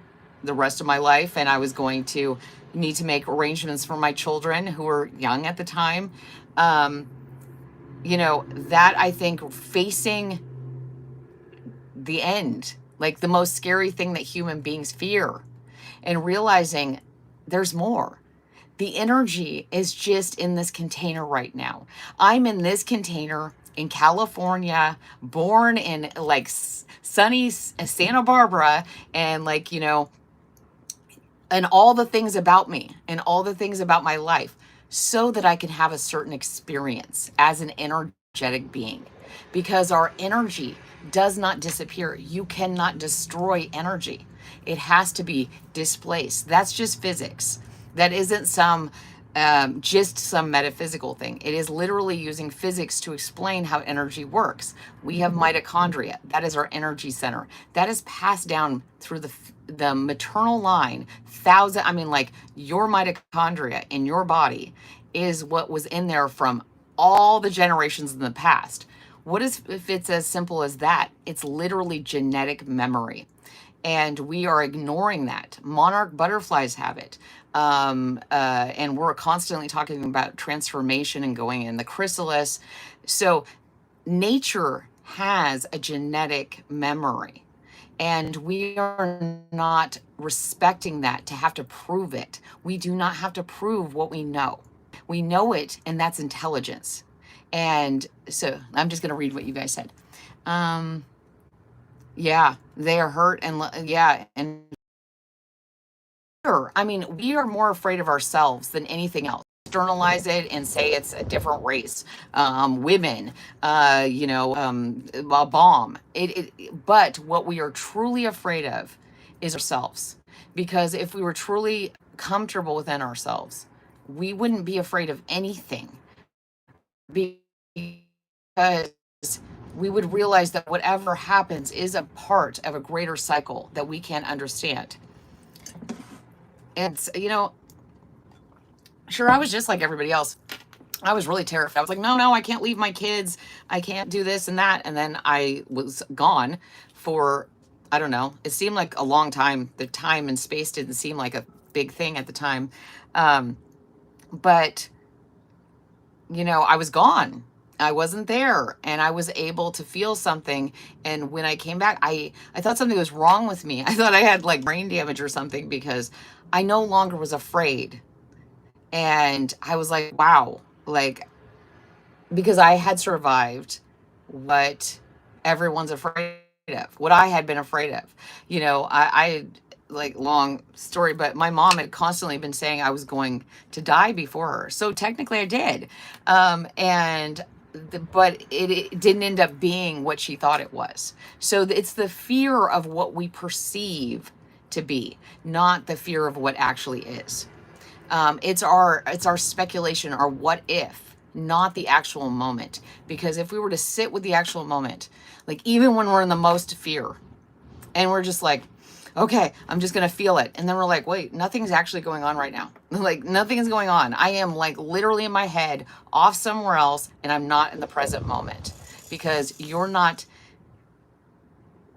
the rest of my life, and I was going to need to make arrangements for my children who were young at the time. That I think facing the end, like the most scary thing that human beings fear, and realizing there's more. The energy is just in this container right now. I'm in this container in California, born in like sunny Santa Barbara, and like, and all the things about me and all the things about my life, so that I can have a certain experience as an energetic being, because our energy does not disappear. You cannot destroy energy. It has to be displaced. That's just physics. That isn't just some metaphysical thing. It is literally using physics to explain how energy works. We have mitochondria. That is our energy center. That is passed down through the maternal line. Like your mitochondria in your body is what was in there from all the generations in the past. What if it's as simple as that? It's literally genetic memory. And we are ignoring that. Monarch butterflies have it. And we're constantly talking about transformation and going in the chrysalis. So nature has a genetic memory, and we are not respecting that to have to prove it. We do not have to prove what we know. We know it, and that's intelligence. And so I'm just going to read what you guys said. Yeah, they are hurt, and I mean, we are more afraid of ourselves than anything else. Externalize it and say it's a different race, women, a bomb. But what we are truly afraid of is ourselves. Because if we were truly comfortable within ourselves, we wouldn't be afraid of anything. Because we would realize that whatever happens is a part of a greater cycle that we can't understand. And, sure, I was just like everybody else. I was really terrified. I was like, no, I can't leave my kids. I can't do this and that. And then I was gone for, I don't know, it seemed like a long time. The time and space didn't seem like a big thing at the time. But, I was gone. I wasn't there, and I was able to feel something. And when I came back, I thought something was wrong with me. I thought I had like brain damage or something, because I no longer was afraid. And I was like, wow, like, because I had survived what everyone's afraid of, what I had been afraid of. I like, long story, but my mom had constantly been saying I was going to die before her. So technically I did. But it didn't end up being what she thought it was. So it's the fear of what we perceive to be, not the fear of what actually is. It's our speculation, our what if, not the actual moment. Because if we were to sit with the actual moment, like even when we're in the most fear, and we're just like, okay, I'm just going to feel it. And then we're like, wait, nothing's actually going on right now. Like nothing is going on. I am like literally in my head off somewhere else, and I'm not in the present moment, because you're not.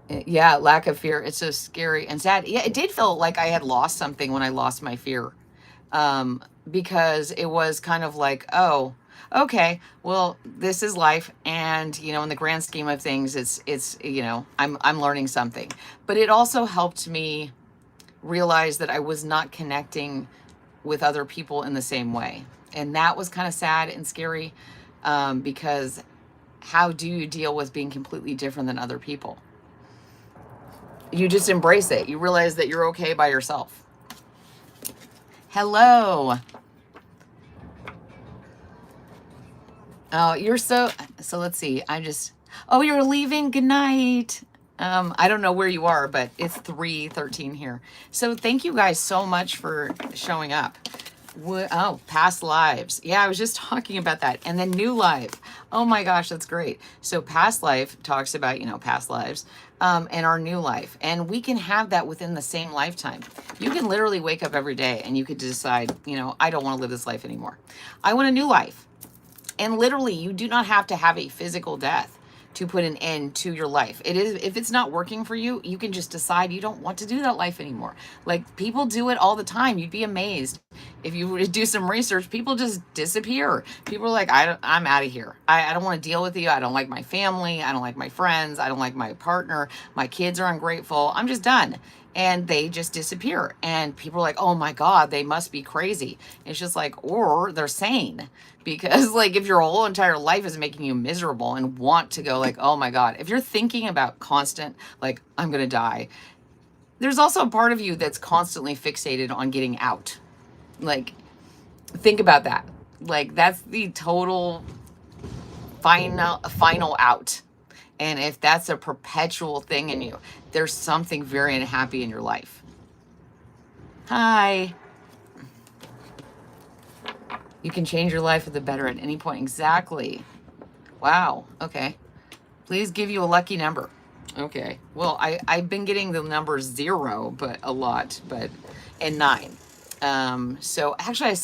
Yeah, lack of fear. It's so scary and sad. Yeah, it did feel like I had lost something when I lost my fear. Because it was kind of like, oh, okay, well, this is life. And, in the grand scheme of things, I'm learning something. But it also helped me realize that I was not connecting with other people in the same way. And that was kind of sad and scary, because how do you deal with being completely different than other people? You just embrace it. You realize that you're okay by yourself. Hello. Oh, so let's see. Oh, you're leaving. Good night. I don't know where you are, but it's 3:13 here. So thank you guys so much for showing up. Oh, past lives. Yeah, I was just talking about that. And then new life. Oh my gosh, that's great. So past life talks about, past lives, and our new life. And we can have that within the same lifetime. You can literally wake up every day and you could decide, I don't want to live this life anymore. I want a new life. And literally, you do not have to have a physical death to put an end to your life. If it's not working for you, you can just decide you don't want to do that life anymore. Like, people do it all the time. You'd be amazed if you were to do some research. People just disappear. People are like, I'm out of here. I don't want to deal with you. I don't like my family. I don't like my friends. I don't like my partner. My kids are ungrateful. I'm just done. And they just disappear. And people are like, oh my God, they must be crazy. It's just like, or they're sane. Because like, if your whole entire life is making you miserable and want to go like, oh my God, if you're thinking about constant, like, I'm going to die, there's also a part of you that's constantly fixated on getting out. Like, think about that. Like, that's the total final out. And if that's a perpetual thing in you, there's something very unhappy in your life. Hi. You can change your life for the better at any point. Exactly. Wow. Okay. Please give you a lucky number. Okay. Well, I've been getting the number 0, but a lot, and 9. So actually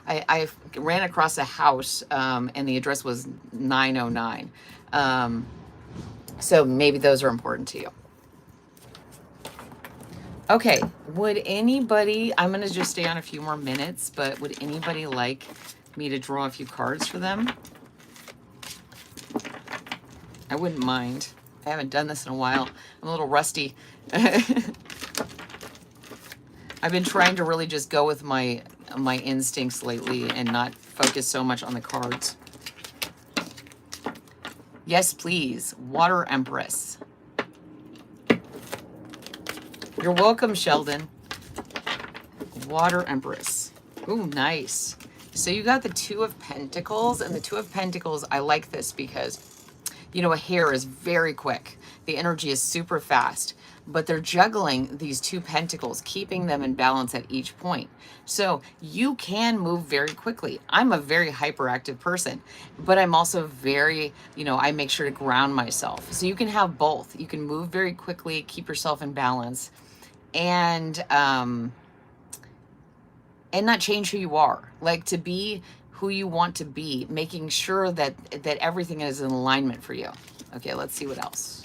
I ran across a house, and the address was 909. So maybe those are important to you. Okay, would anybody, I'm going to just stay on a few more minutes, but would anybody like me to draw a few cards for them? I wouldn't mind. I haven't done this in a while. I'm a little rusty. I've been trying to really just go with my instincts lately and not focus so much on the cards. Yes, please. Water Empress. You're welcome, Sheldon. Water Empress. Ooh, nice. So you got the 2 of Pentacles, and the 2 of Pentacles, I like this because, a hair is very quick. The energy is super fast, but they're juggling these 2 pentacles, keeping them in balance at each point. So you can move very quickly. I'm a very hyperactive person, but I'm also very, I make sure to ground myself. So you can have both. You can move very quickly, keep yourself in balance, and not change who you are. Like, to be who you want to be, making sure that everything is in alignment for you. Okay, let's see what else.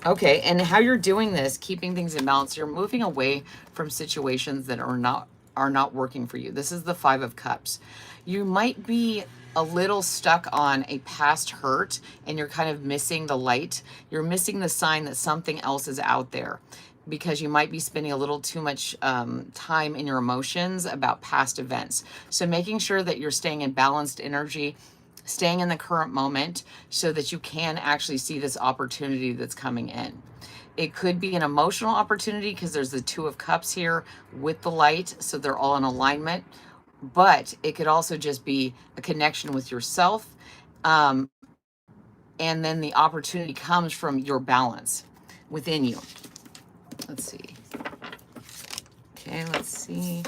Okay, and how you're doing this, keeping things in balance, you're moving away from situations that are not working for you. This is the 5 of Cups. You might be a little stuck on a past hurt, and you're kind of missing the light. You're missing the sign that something else is out there, because you might be spending a little too much time in your emotions about past events. So making sure that you're staying in balanced energy, staying in the current moment, so that you can actually see this opportunity that's coming in. It could be an emotional opportunity because there's the 2 of Cups here with the light, so they're all in alignment. But it could also just be a connection with yourself. And then the opportunity comes from your balance within you. Let's see. Okay, let's see.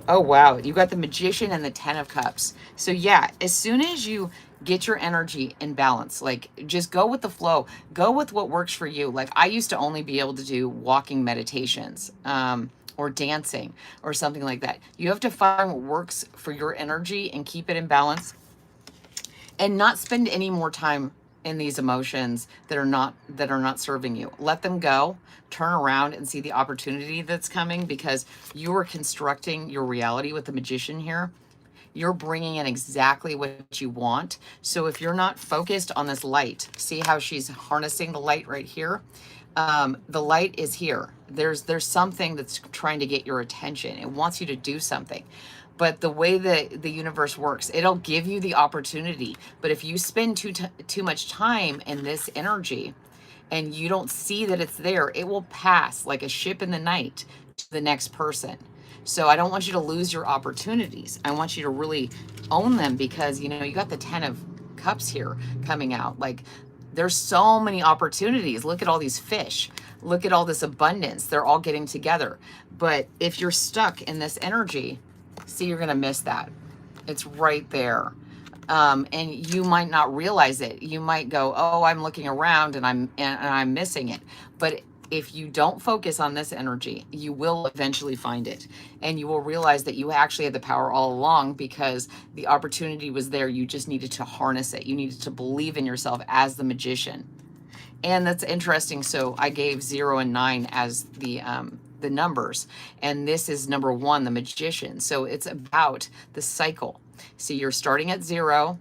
Oh, wow. You got the Magician and the 10 of Cups. So yeah, as soon as you get your energy in balance, like, just go with the flow. Go with what works for you. Like, I used to only be able to do walking meditations, or dancing or something like that. You have to find what works for your energy and keep it in balance, and not spend any more time in these emotions that are not serving you. Let them go. Turn around and see the opportunity that's coming, because you are constructing your reality with the Magician here. You're bringing in exactly what you want. So if you're not focused on this light, see how she's harnessing the light right here? The light is here. There's something that's trying to get your attention. It wants you to do something. But the way that the universe works, it'll give you the opportunity. But if you spend too much time in this energy and you don't see that it's there, it will pass like a ship in the night to the next person. So I don't want you to lose your opportunities. I want you to really own them, because, you know, you got the 10 of Cups here coming out. Like, there's so many opportunities. Look at all these fish. Look at all this abundance. They're all getting together. But if you're stuck in this energy, see, you're going to miss that. It's right there. And you might not realize it. You might go, oh, I'm looking around and I'm missing it. But if you don't focus on this energy, you will eventually find it. And you will realize that you actually had the power all along, because the opportunity was there. You just needed to harness it. You needed to believe in yourself as the Magician. And that's interesting. So I gave 0 and 9 as the numbers. And this is number 1, the Magician. So it's about the cycle. See, you're starting at 0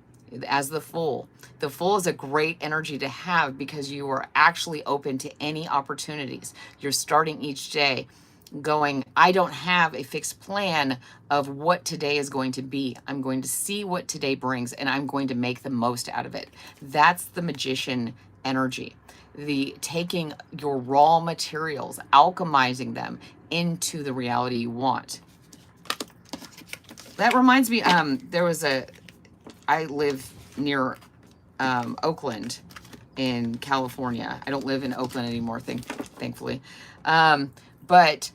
as the Fool. The Fool is a great energy to have, because you are actually open to any opportunities. You're starting each day going, I don't have a fixed plan of what today is going to be. I'm going to see what today brings, and I'm going to make the most out of it. That's the Magician energy. The taking your raw materials, alchemizing them into the reality you want. That reminds me, I live near Oakland in California. I don't live in Oakland anymore, thankfully. But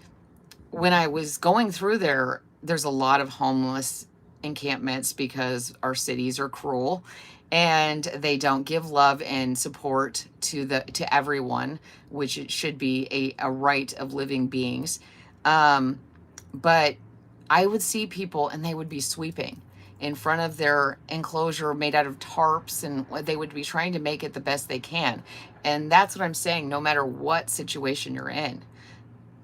when I was going through there, there's a lot of homeless encampments, because our cities are cruel and they don't give love and support to everyone, which it should be a right of living beings. But I would see people and they would be sweeping in front of their enclosure made out of tarps, and they would be trying to make it the best they can. And that's what I'm saying. No matter what situation you're in,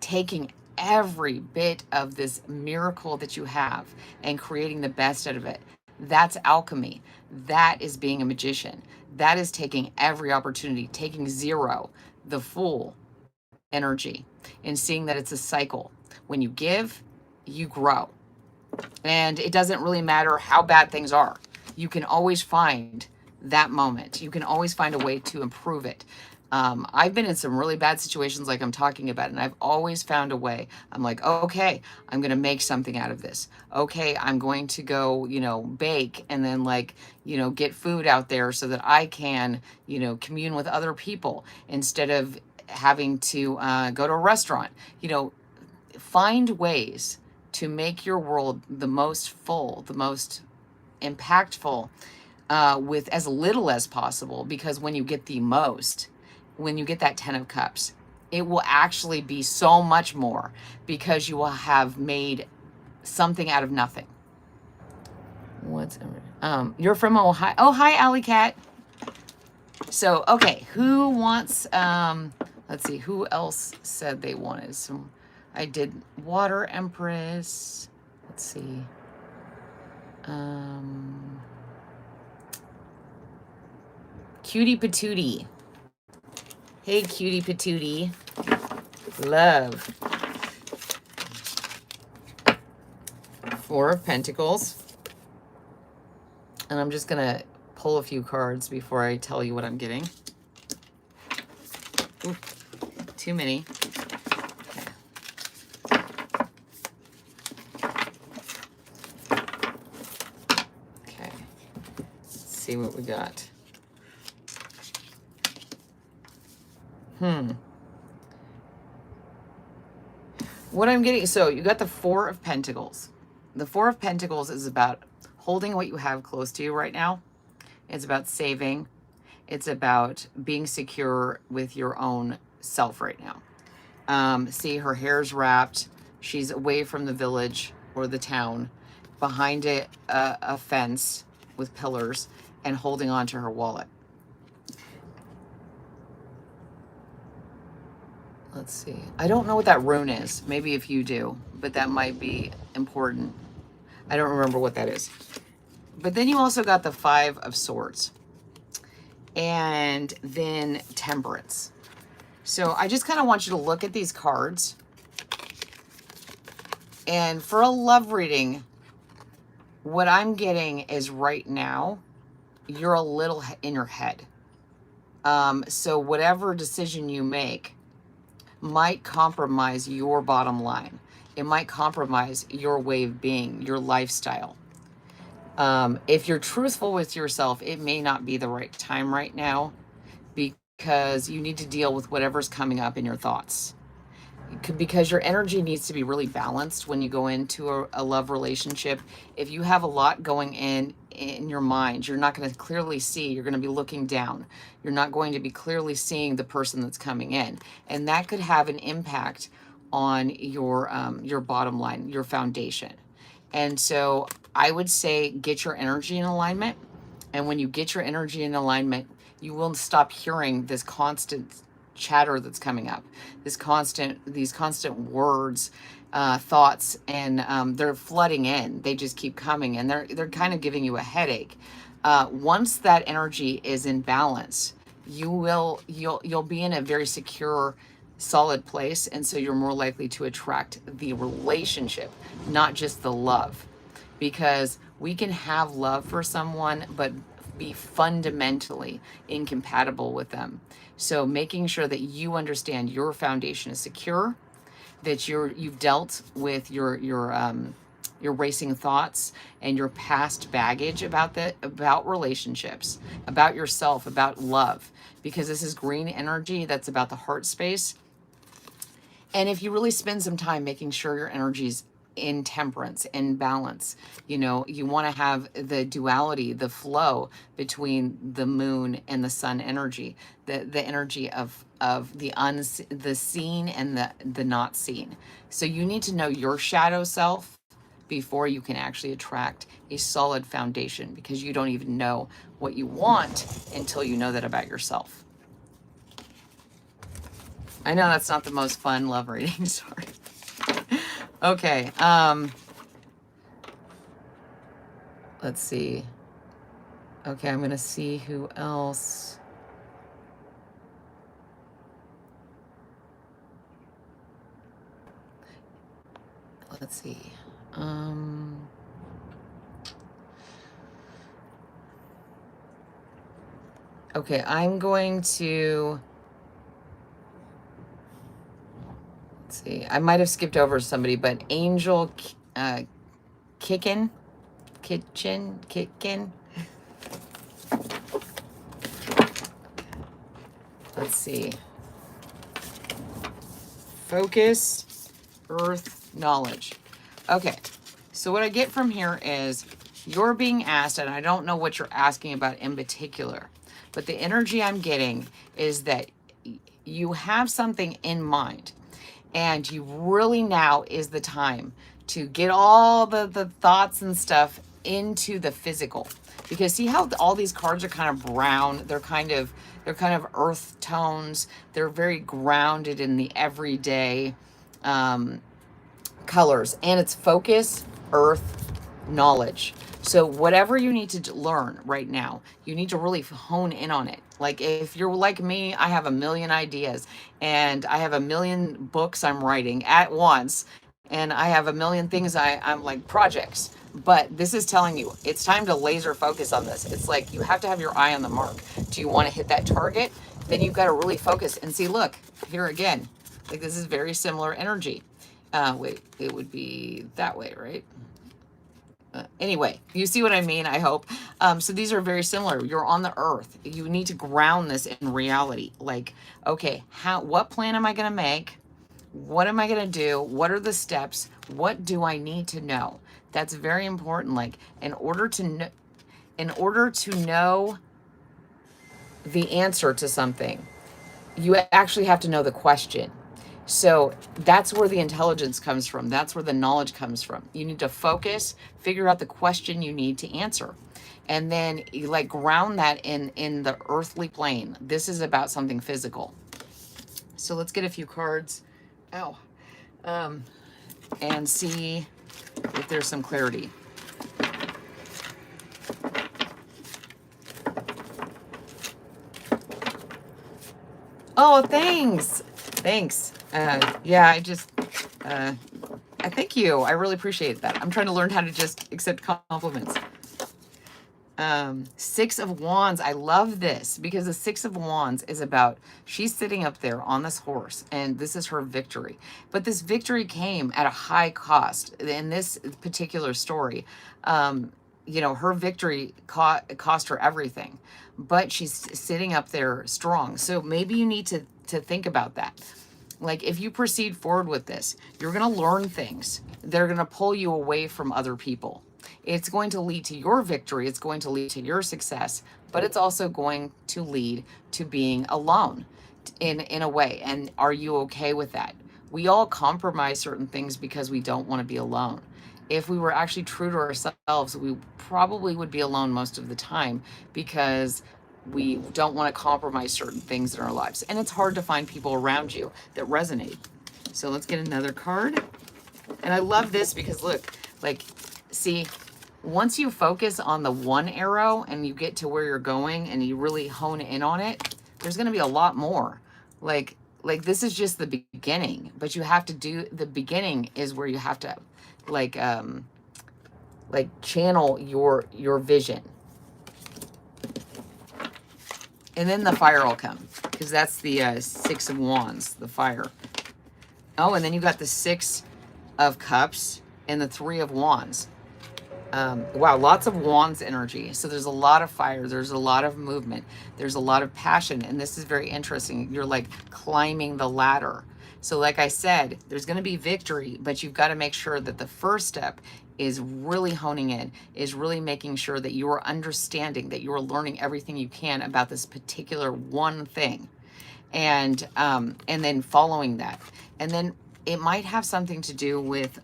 taking every bit of this miracle that you have and creating the best out of it, that's alchemy. That is being a magician. That is taking every opportunity, taking 0, the Fool energy, and seeing that it's a cycle. When you give, you grow. And it doesn't really matter how bad things are. You can always find that moment. You can always find a way to improve it. I've been in some really bad situations like I'm talking about, and I've always found a way. I'm like, okay, I'm going to make something out of this. Okay, I'm going to go, bake, and then get food out there so that I can, commune with other people instead of having to go to a restaurant. Find ways to make your world the most full, the most impactful, with as little as possible, because when you get the most, when you get that 10 of Cups, it will actually be so much more, because you will have made something out of nothing. You're from Ohio. Oh, hi, Alley Cat. So, okay, who wants, let's see, who else said they wanted some? I did Water Empress. Let's see. Cutie Patootie. Hey, Cutie Patootie. Love. 4 of Pentacles. And I'm just going to pull a few cards before I tell you what I'm getting. Ooh, too many. Okay. Let's see what we got. What I'm getting, so you got the 4 of Pentacles. The 4 of Pentacles is about holding what you have close to you right now. It's about saving. It's about being secure with your own self right now. See, her hair's wrapped. She's away from the village or the town, behind a fence with pillars, and holding on to her wallet. Let's see. I don't know what that rune is. Maybe if you do, but that might be important. I don't remember what that is. But then you also got the Five of Swords and then Temperance. So I just kind of want you to look at these cards. And for a love reading, what I'm getting is right now, you're a little in your head. So whatever decision you make might compromise your bottom line. It might compromise your way of being, your lifestyle. If you're truthful with yourself, it may not be the right time right now because you need to deal with whatever's coming up in your thoughts. Because your energy needs to be really balanced when you go into a love relationship. If you have a lot going in your mind, you're not going to clearly see. You're going to be looking down. You're not going to be clearly seeing the person that's coming in, and that could have an impact on your bottom line, your foundation. And so I would say get your energy in alignment. And when you get your energy in alignment, you will stop hearing this constant chatter that's coming up, these constant words, thoughts, and they're flooding in. They just keep coming, and they're kind of giving you a headache. Once that energy is in balance, you'll be in a very secure, solid place, and so you're more likely to attract the relationship, not just the love, because we can have love for someone but be fundamentally incompatible with them. So making sure that you understand your foundation is secure, that you've dealt with your racing thoughts and your past baggage about relationships, about yourself, about love, because this is green energy that's about the heart space. And if you really spend some time making sure your energy's in temperance, in balance, you want to have the duality, the flow between the moon and the sun energy, the energy of the seen and the not seen. So you need to know your shadow self before you can actually attract a solid foundation, because you don't even know what you want until you know that about yourself. I know that's not the most fun love reading, sorry. Okay, let's see. Okay, I'm gonna see who else. Let's see. Okay, I'm going to, let's see. I might have skipped over somebody, but Angel Kitchen. Let's see. Focus, earth, knowledge. Okay, so what I get from here is you're being asked, and I don't know what you're asking about in particular, but the energy I'm getting is that you have something in mind, and you really now is the time to get all the thoughts and stuff into the physical. Because see how all these cards are kind of brown, they're kind of earth tones, they're very grounded in the everyday colors, and it's focus, earth, knowledge. So whatever you need to learn right now, you need to really hone in on it. Like if you're like me, I have a million ideas and I have a million books I'm writing at once, and I have a million things I'm like projects. But this is telling you it's time to laser focus on this. It's like you have to have your eye on the mark. Do you want to hit that target? Then you've got to really focus and see, look, here again, like this is very similar energy. Wait, it would be that way, right? Anyway, you see what I mean, I hope. So these are very similar. You're on the earth. You need to ground this in reality. Like, okay, what plan am I going to make? What am I going to do? What are the steps? What do I need to know? That's very important. Like in order to know the answer to something, you actually have to know the question. So that's where the intelligence comes from. That's where the knowledge comes from. You need to focus, figure out the question you need to answer. And then you like ground that in the earthly plane. This is about something physical. So let's get a few cards. Ow. And see if there's some clarity. Oh, thanks. Thanks. Yeah, I thank you. I really appreciate that. I'm trying to learn how to just accept compliments. Six of Wands. I love this because the Six of Wands is about, she's sitting up there on this horse and this is her victory. But this victory came at a high cost. In this particular story, you know, her victory cost her everything, but she's sitting up there strong. So maybe you need to think about that. Like if you proceed forward with this, you're going to learn things. They're going to pull you away from other people. It's going to lead to your victory. It's going to lead to your success, but it's also going to lead to being alone in a way. And are you okay with that? We all compromise certain things because we don't want to be alone. If we were actually true to ourselves, we probably would be alone most of the time because we don't want to compromise certain things in our lives. And it's hard to find people around you that resonate. So let's get another card. And I love this because look, like, see, once you focus on the one arrow and you get to where you're going and you really hone in on it, there's going to be a lot more. Like this is just the beginning, but you have to do, the beginning is where you have to like channel your vision. And then the fire will come because that's the Six of Wands, the fire. Oh, and then you got the Six of Cups and the Three of Wands. Wow, lots of Wands energy. So there's a lot of fire. There's a lot of movement. There's a lot of passion. And this is very interesting. You're like climbing the ladder. So like I said, there's going to be victory, but you've got to make sure that the first step is really honing in, is really making sure that you are understanding, that you are learning everything you can about this particular one thing. And then following that. And then it might have something to do with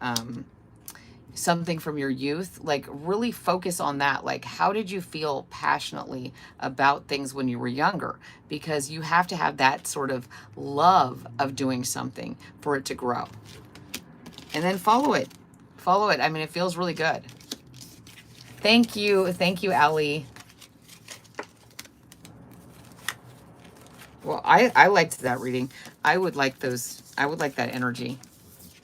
something from your youth. Like really focus on that. Like how did you feel passionately about things when you were younger? Because you have to have that sort of love of doing something for it to grow. And then follow it. Follow it. I mean, it feels really good. Thank you. Thank you, Allie. Well, I liked that reading. I would like those. I would like that energy.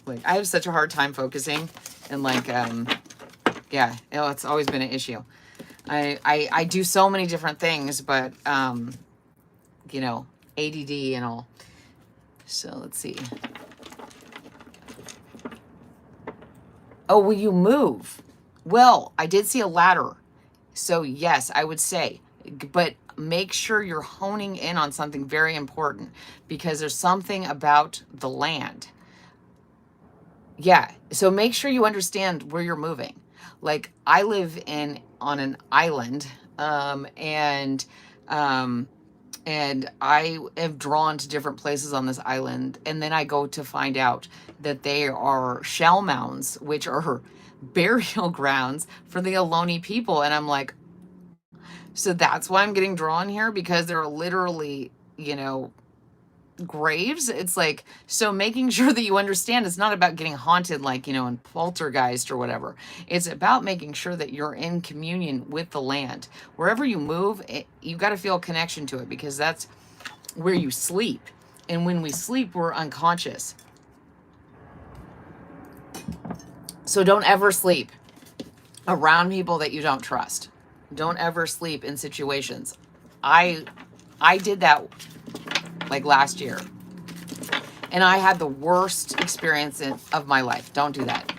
Like I have such a hard time focusing and like, yeah, you know, it's always been an issue. I do so many different things, but, you know, ADD and all. So let's see. Oh, will you move? Well, I did see a ladder. So yes, I would say, but make sure you're honing in on something very important because there's something about the land. Yeah. So make sure you understand where you're moving. Like I live on an island, and I am drawn to different places on this island. And then I go to find out that they are shell mounds, which are burial grounds for the Ohlone people. And I'm like, so that's why I'm getting drawn here, because they're literally, you know, graves. It's like, so making sure that you understand it's not about getting haunted like, you know, in Poltergeist or whatever. It's about making sure that you're in communion with the land. Wherever you move, you got to feel a connection to it because that's where you sleep. And when we sleep, we're unconscious. So don't ever sleep around people that you don't trust. Don't ever sleep in situations. I did that like last year. And I had the worst experience of my life. Don't do that.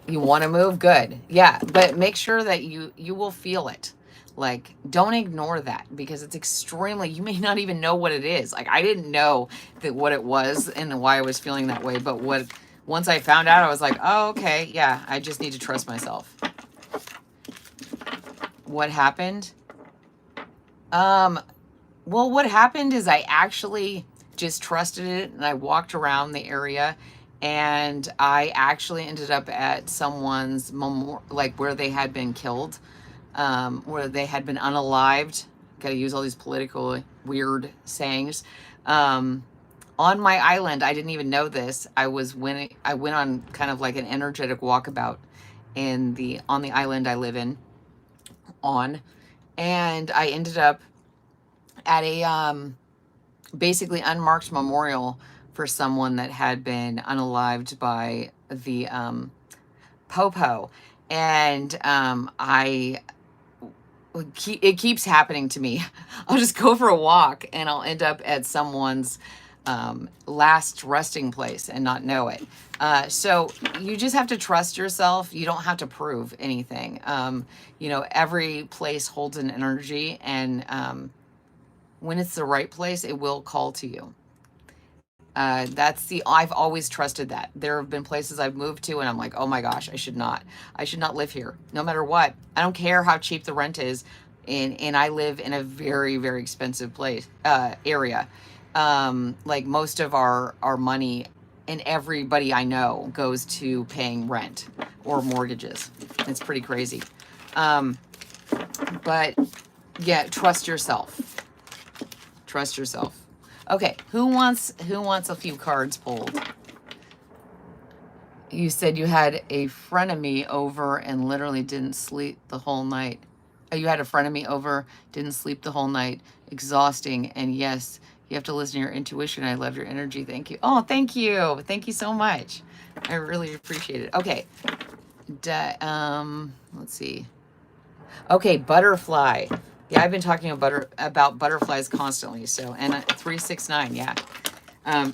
You want to move? Good. Yeah. But make sure that you will feel it. Like, don't ignore that because it's extremely, you may not even know what it is. Like, I didn't know that what it was and why I was feeling that way. But once I found out, I was like, oh, okay. Yeah. I just need to trust myself. What happened? Well, what happened is I actually just trusted it and I walked around the area and I actually ended up at someone's like where they had been killed. where they had been unalived. Got to use all these political weird sayings. Um, on my island, I didn't even know this. I went on kind of like an energetic walkabout on the island I live in on, and I ended up at a basically unmarked memorial for someone that had been unalived by the popo, and it keeps happening to me. I'll just go for a walk and I'll end up at someone's last resting place and not know it. So you just have to trust yourself. You don't have to prove anything. Every place holds an energy, and when it's the right place, it will call to you. I've always trusted that. There have been places I've moved to and I'm like, oh my gosh, I should not live here no matter what. I don't care how cheap the rent is. And I live in a very, very expensive area. Like most of our money and everybody I know goes to paying rent or mortgages. It's pretty crazy. But yeah, trust yourself. Trust yourself. Okay, who wants a few cards pulled? You said you had a frenemy over and literally didn't sleep the whole night. Oh, you had a frenemy over, didn't sleep the whole night, exhausting, and yes, you have to listen to your intuition. I love your energy. Thank you. Oh, thank you. Thank you so much. I really appreciate it. Okay. Let's see. Okay, butterfly. Yeah, I've been talking about butterflies constantly. So, and 369, yeah.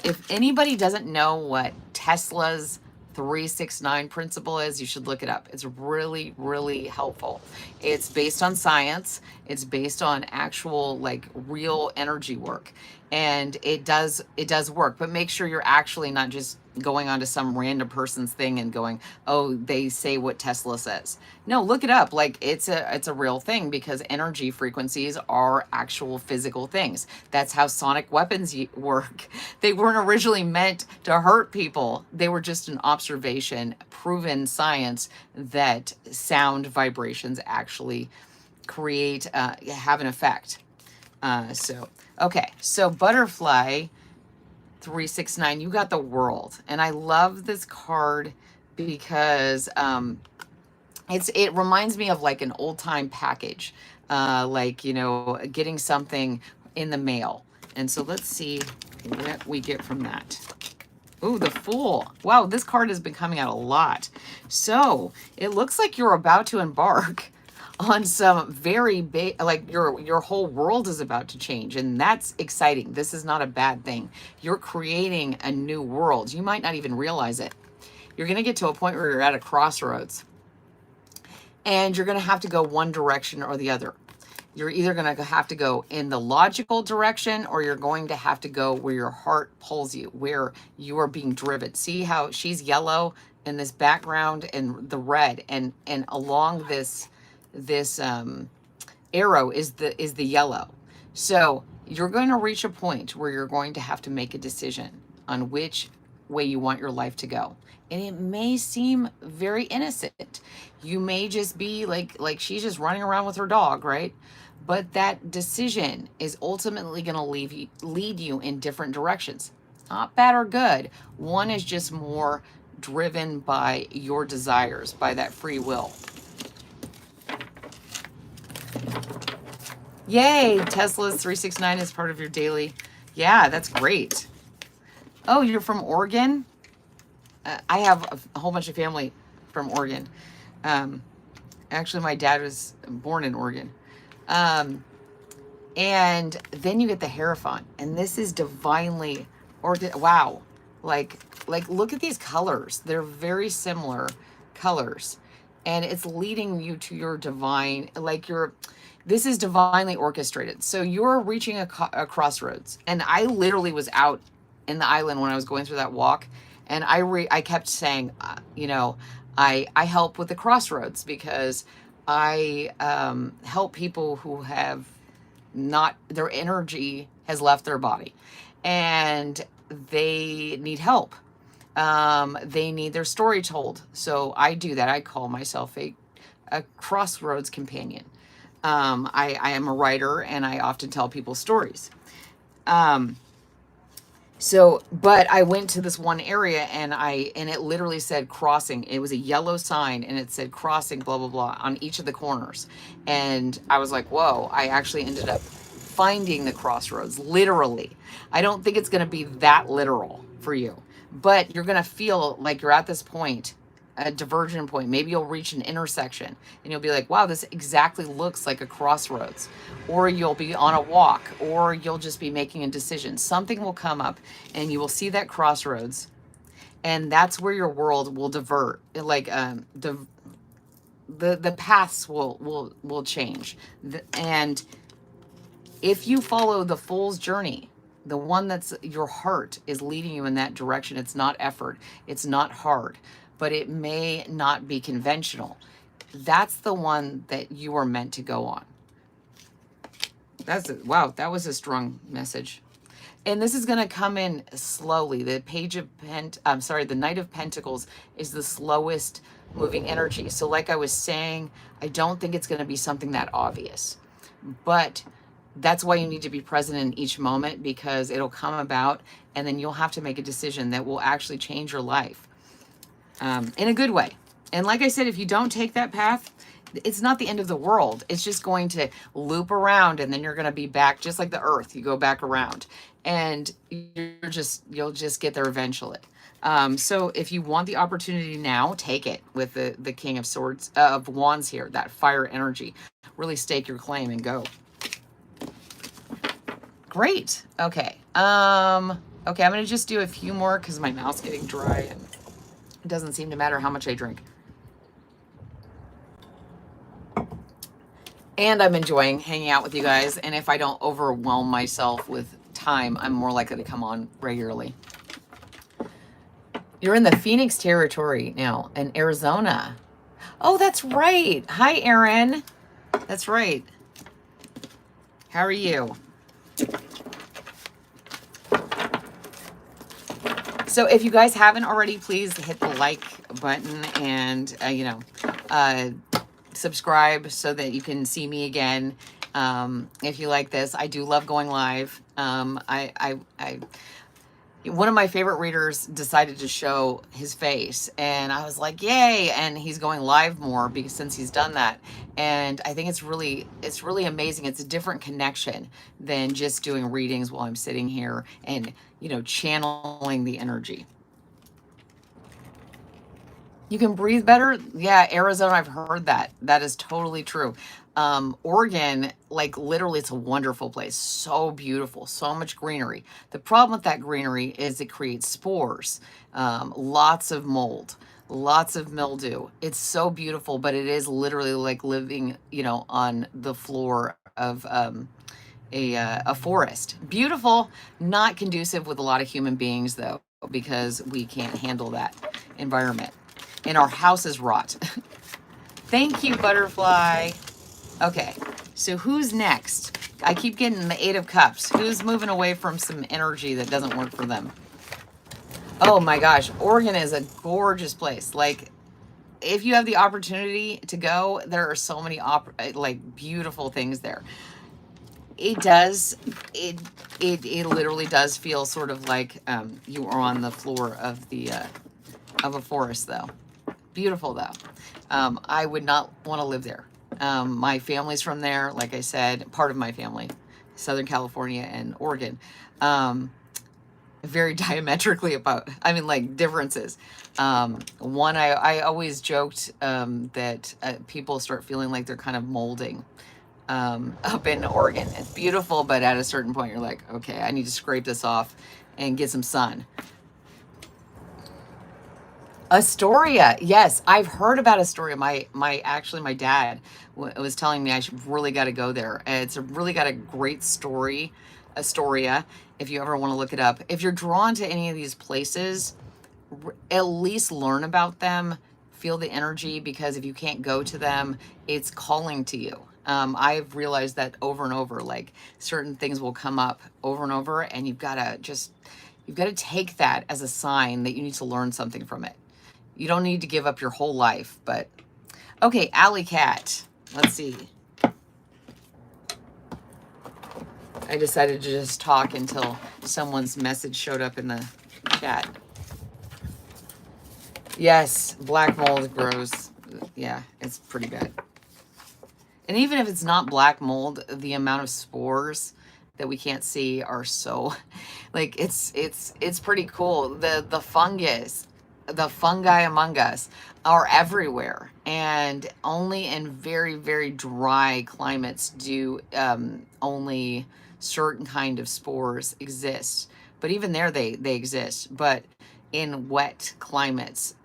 If anybody doesn't know what Tesla's 369 principle is, you should look it up. It's really, really helpful. It's based on science. It's based on actual, like, real energy work. And it does work, but make sure you're actually not just going onto some random person's thing and going, oh, they say what Tesla says. No, look it up. Like, it's a real thing, because energy frequencies are actual physical things. That's how sonic weapons work. They weren't originally meant to hurt people. They were just an observation, proven science that sound vibrations actually create, have an effect. Okay, so butterfly 369, you got the world. And I love this card because it reminds me of like an old time package, like, getting something in the mail. And so let's see what we get from that. Ooh, the Fool. Wow, this card has been coming out a lot. So it looks like you're about to embark on some very big, like your whole world is about to change, and that's exciting. This is not a bad thing. You're creating a new world. You might not even realize it. You're going to get to a point where you're at a crossroads, and you're going to have to go one direction or the other. You're either going to have to go in the logical direction, or you're going to have to go where your heart pulls you, where you are being driven. See how she's yellow in this background and the red, and along this arrow is the yellow. So you're going to reach a point where you're going to have to make a decision on which way you want your life to go. And it may seem very innocent. You may just be like she's just running around with her dog, right? But that decision is ultimately going to lead you in different directions. Not bad or good. One is just more driven by your desires, by that free will. Yay, Tesla's 369 is part of your daily. Yeah, that's great. Oh, you're from Oregon? I have a whole bunch of family from Oregon. Actually, my dad was born in Oregon. And then you get the Hierophant, and this is divinely wow. Like look at these colors. They're very similar colors, and it's leading you to your divine, this is divinely orchestrated. So you're reaching a crossroads. And I literally was out in the island when I was going through that walk. And I kept saying, I help with the crossroads, because I help people who have not, their energy has left their body, and they need help. They need their story told. So I do that. I call myself a a crossroads companion. I am a writer and I often tell people stories. Um, but I went to this one area and it literally said crossing. It was a yellow sign and it said crossing, blah, blah, blah on each of the corners. And I was like, whoa, I actually ended up finding the crossroads, literally. I don't think it's going to be that literal for you, but you're going to feel like you're at this point, a divergent point. Maybe you'll reach an intersection and you'll be like, wow, this exactly looks like a crossroads. Or you'll be on a walk, or you'll just be making a decision. Something will come up and you will see that crossroads, and that's where your world will divert. Like the paths will change. And if you follow the fool's journey, the one that's your heart is leading you in that direction, it's not effort, it's not hard, but it may not be conventional. That's the one that you are meant to go on. Wow, that was a strong message. And this is going to come in slowly. The the Knight of Pentacles is the slowest moving energy. So like I was saying, I don't think it's going to be something that obvious. But that's why you need to be present in each moment, because it'll come about and then you'll have to make a decision that will actually change your life in a good way. And like I said, if you don't take that path, it's not the end of the world. It's just going to loop around and then you're going to be back just like the earth. You go back around and you'll just get there eventually. So if you want the opportunity now, take it with the King of Swords, of Wands here, that fire energy. Really stake your claim and go. Great. Okay. Okay, I'm going to just do a few more because my mouth's getting dry and it doesn't seem to matter how much I drink. And I'm enjoying hanging out with you guys. And if I don't overwhelm myself with time, I'm more likely to come on regularly. You're in the Phoenix territory now in Arizona. Oh, that's right. Hi, Aaron. That's right. How are you? So if you guys haven't already, please hit the like button and, subscribe so that you can see me again. If you like this, I do love going live. One of my favorite readers decided to show his face and I was like, yay. And he's going live more because since he's done that. And I think it's really amazing. It's a different connection than just doing readings while I'm sitting here and, channeling the energy. You can breathe better? Yeah, Arizona, I've heard that. That is totally true. Oregon, like literally, it's a wonderful place. So beautiful, so much greenery. The problem with that greenery is it creates spores, lots of mold, lots of mildew. It's so beautiful, but it is literally like living, on the floor of a forest. Beautiful, not conducive with a lot of human beings though, because we can't handle that environment. And our house is rot. Thank you, butterfly. Okay, so who's next? I keep getting the Eight of Cups. Who's moving away from some energy that doesn't work for them? Oh my gosh, Oregon is a gorgeous place. Like, if you have the opportunity to go, there are so many beautiful things there. It does. It literally does feel sort of like you are on the floor of a forest, though. Beautiful, though. I would not want to live there. My family's from there, like I said, part of my family, Southern California and Oregon. Very diametrically differences. One, I always joked that people start feeling like they're kind of molding up in Oregon. It's beautiful, but at a certain point, you're like, okay, I need to scrape this off and get some sun. Astoria, yes, I've heard about Astoria. My dad was telling me I should really got to go there. It's really got a great story, Astoria. If you ever want to look it up, if you're drawn to any of these places, at least learn about them, feel the energy, because if you can't go to them, it's calling to you. I've realized that over and over, like certain things will come up over and over, and you've got to take that as a sign that you need to learn something from it. You don't need to give up your whole life, but Okay, Alley Cat. Let's see. I decided to just talk until someone's message showed up in the chat. Yes, black mold grows. Yeah, it's pretty bad. And even if it's not black mold, the amount of spores that we can't see are so, like, it's pretty cool. The fungus, the fungi among us are everywhere, and only in very, very dry climates do only certain kind of spores exist. But even there, they exist. But in wet climates,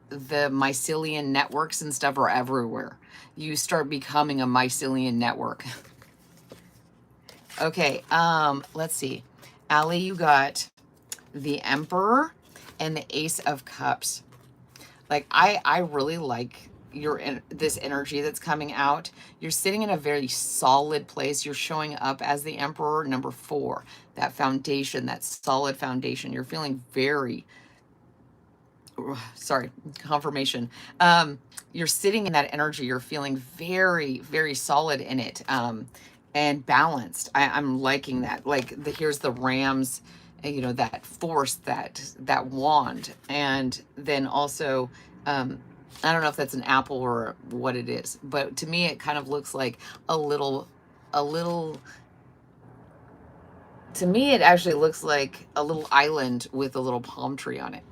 the mycelium networks and stuff are everywhere. You start becoming a mycelium network. Okay, let's see. Allie, you got the Emperor and the Ace of Cups. Like, I really like this energy that's coming out. You're sitting in a very solid place. You're showing up as the Emperor, number 4. That foundation, that solid foundation. You're feeling very, sorry, confirmation. You're sitting in that energy. You're feeling very, very solid in it, and balanced. I'm liking that. Like, here's the Rams, you know, that force, that wand, and then also, I don't know if that's an apple or what it is, but to me, it kind of looks like a little. To me, it actually looks like a little island with a little palm tree on it.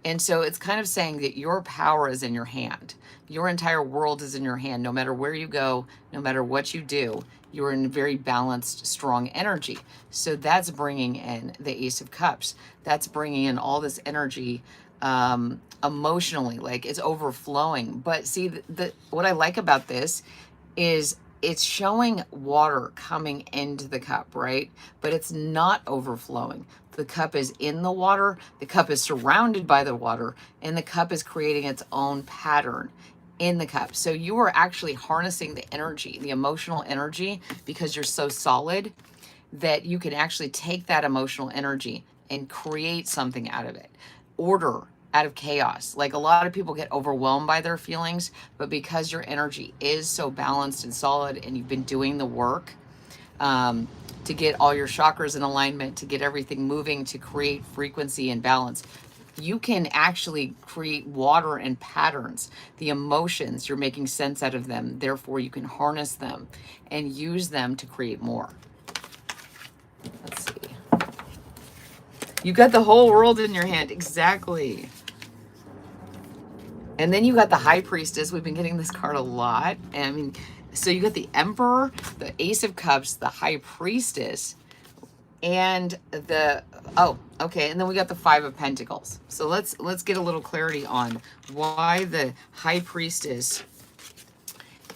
And so it's kind of saying that your power is in your hand. Your entire world is in your hand. No matter where you go, no matter what you do, you're in very balanced, strong energy. So that's bringing in the Ace of Cups. That's bringing in all this energy, emotionally, like it's overflowing. But see, what I like about this is it's showing water coming into the cup, right? But it's not overflowing. The cup is in the water, the cup is surrounded by the water, and the cup is creating its own pattern in the cup. So you are actually harnessing the energy, the emotional energy, because you're so solid that you can actually take that emotional energy and create something out of it. Order out of chaos. Like, a lot of people get overwhelmed by their feelings, but because your energy is so balanced and solid and you've been doing the work, to get all your chakras in alignment, to get everything moving, to create frequency and balance, you can actually create water and patterns. The emotions, you're making sense out of them. Therefore, you can harness them and use them to create more. Let's see. You got the whole world in your hand. Exactly. And then you got the High Priestess. We've been getting this card a lot. And I mean, so you got the Emperor, the Ace of Cups, the High Priestess, and the, oh, okay. And then we got the Five of Pentacles. So let's get a little clarity on why the High Priestess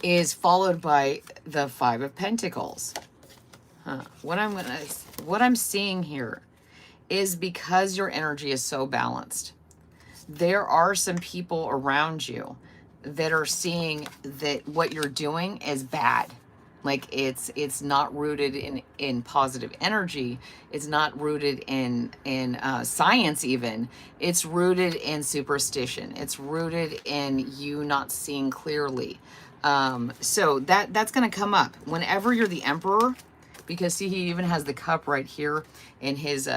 is followed by the Five of Pentacles. What I'm seeing here is because your energy is so balanced. There are some people around you that are seeing that what you're doing is bad. Like, it's not rooted in positive energy. It's not rooted in science even. It's rooted in superstition. It's rooted in you not seeing clearly. So that's going to come up whenever you're the Emperor, because see, he even has the cup right here in his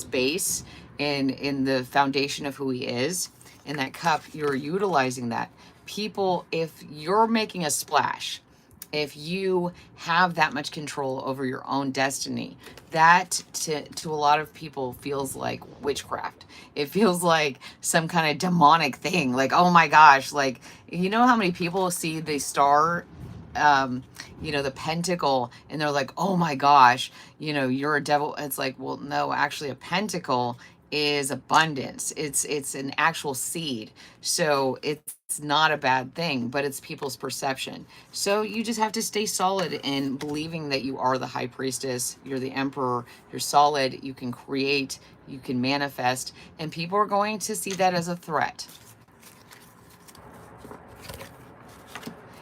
base and in the foundation of who he is. In that cup, you're utilizing that. People, if you're making a splash, if you have that much control over your own destiny, that to a lot of people feels like witchcraft. It feels like some kind of demonic thing. Like, oh my gosh, like, you know how many people see the star, you know, the pentacle, and they're like, oh my gosh, you know, you're a devil. It's like, well, no, actually a pentacle is abundance. It's an actual seed. So it's not a bad thing, but it's people's perception. So you just have to stay solid in believing that you are the High Priestess, you're the Emperor, you're solid, you can create, you can manifest, and people are going to see that as a threat.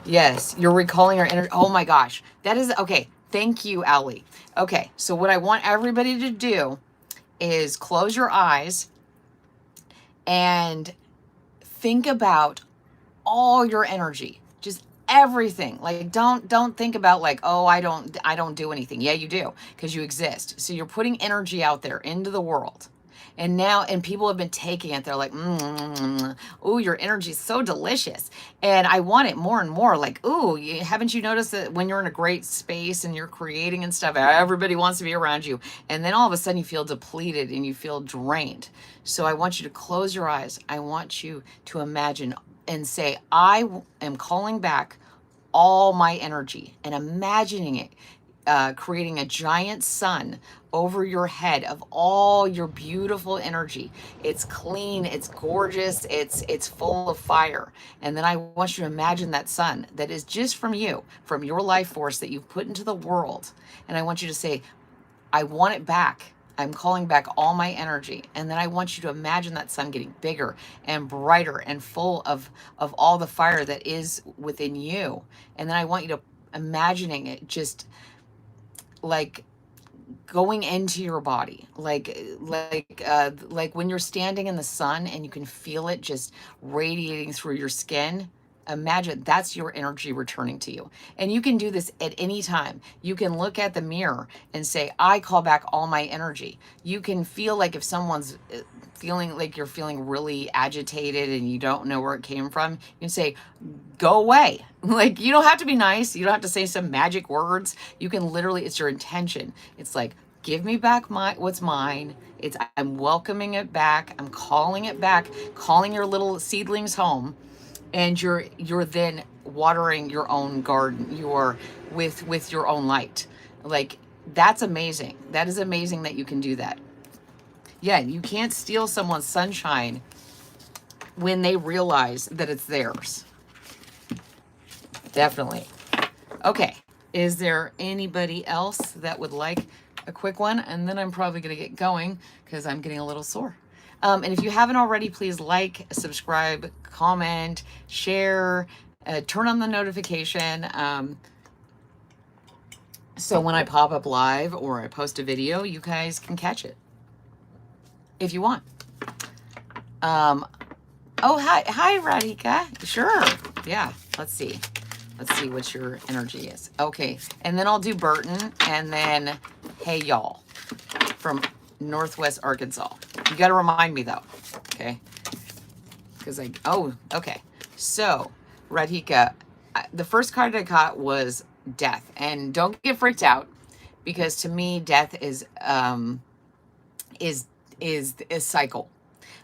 Yes, you're recalling our energy. Oh my gosh. That is, okay. Thank you, Allie. Okay, so what I want everybody to do is close your eyes and think about all your energy, just everything. Like, don't think about like, oh, I don't do anything. Yeah, you do, because you exist. So you're putting energy out there into the world. And now, and people have been taking it. They're like, ooh, your energy is so delicious. And I want it more and more. Like, ooh, haven't you noticed that when you're in a great space and you're creating and stuff, everybody wants to be around you. And then all of a sudden you feel depleted and you feel drained. So I want you to close your eyes. I want you to imagine and say, I am calling back all my energy, and imagining it creating a giant sun over your head of all your beautiful energy. It's clean, it's gorgeous, it's full of fire. And then I want you to imagine that sun that is just from you, from your life force that you've put into the world. And I want you to say, I want it back. I'm calling back all my energy. And then I want you to imagine that sun getting bigger and brighter and full of all the fire that is within you. And then I want you to imagining it just like going into your body, like when you're standing in the sun and you can feel it just radiating through your skin. Imagine that's your energy returning to you. And you can do this at any time. You can look at the mirror and say, I call back all my energy. You can feel like if someone's feeling like you're feeling really agitated and you don't know where it came from, you can say, go away. Like, you don't have to be nice. You don't have to say some magic words. You can literally, it's your intention. It's like, give me back what's mine. I'm welcoming it back. I'm calling it back, calling your little seedlings home. And you're then watering your own garden. You're with your own light. Like, that's amazing. That is amazing that you can do that. Yeah, you can't steal someone's sunshine when they realize that it's theirs. Definitely. Okay, is there anybody else that would like a quick one? And then I'm probably going to get going because I'm getting a little sore. And if you haven't already, please like, subscribe, comment, share, turn on the notification. So when I pop up live or I post a video, you guys can catch it if you want. Oh, hi, Radhika. Sure. Yeah, let's see. Let's see what your energy is. Okay, and then I'll do Burton, and then hey, y'all, from Northwest Arkansas. You got to remind me, though, okay? Because okay. So, Radhika, the first card I got was death. And don't get freaked out, because to me, death is a cycle.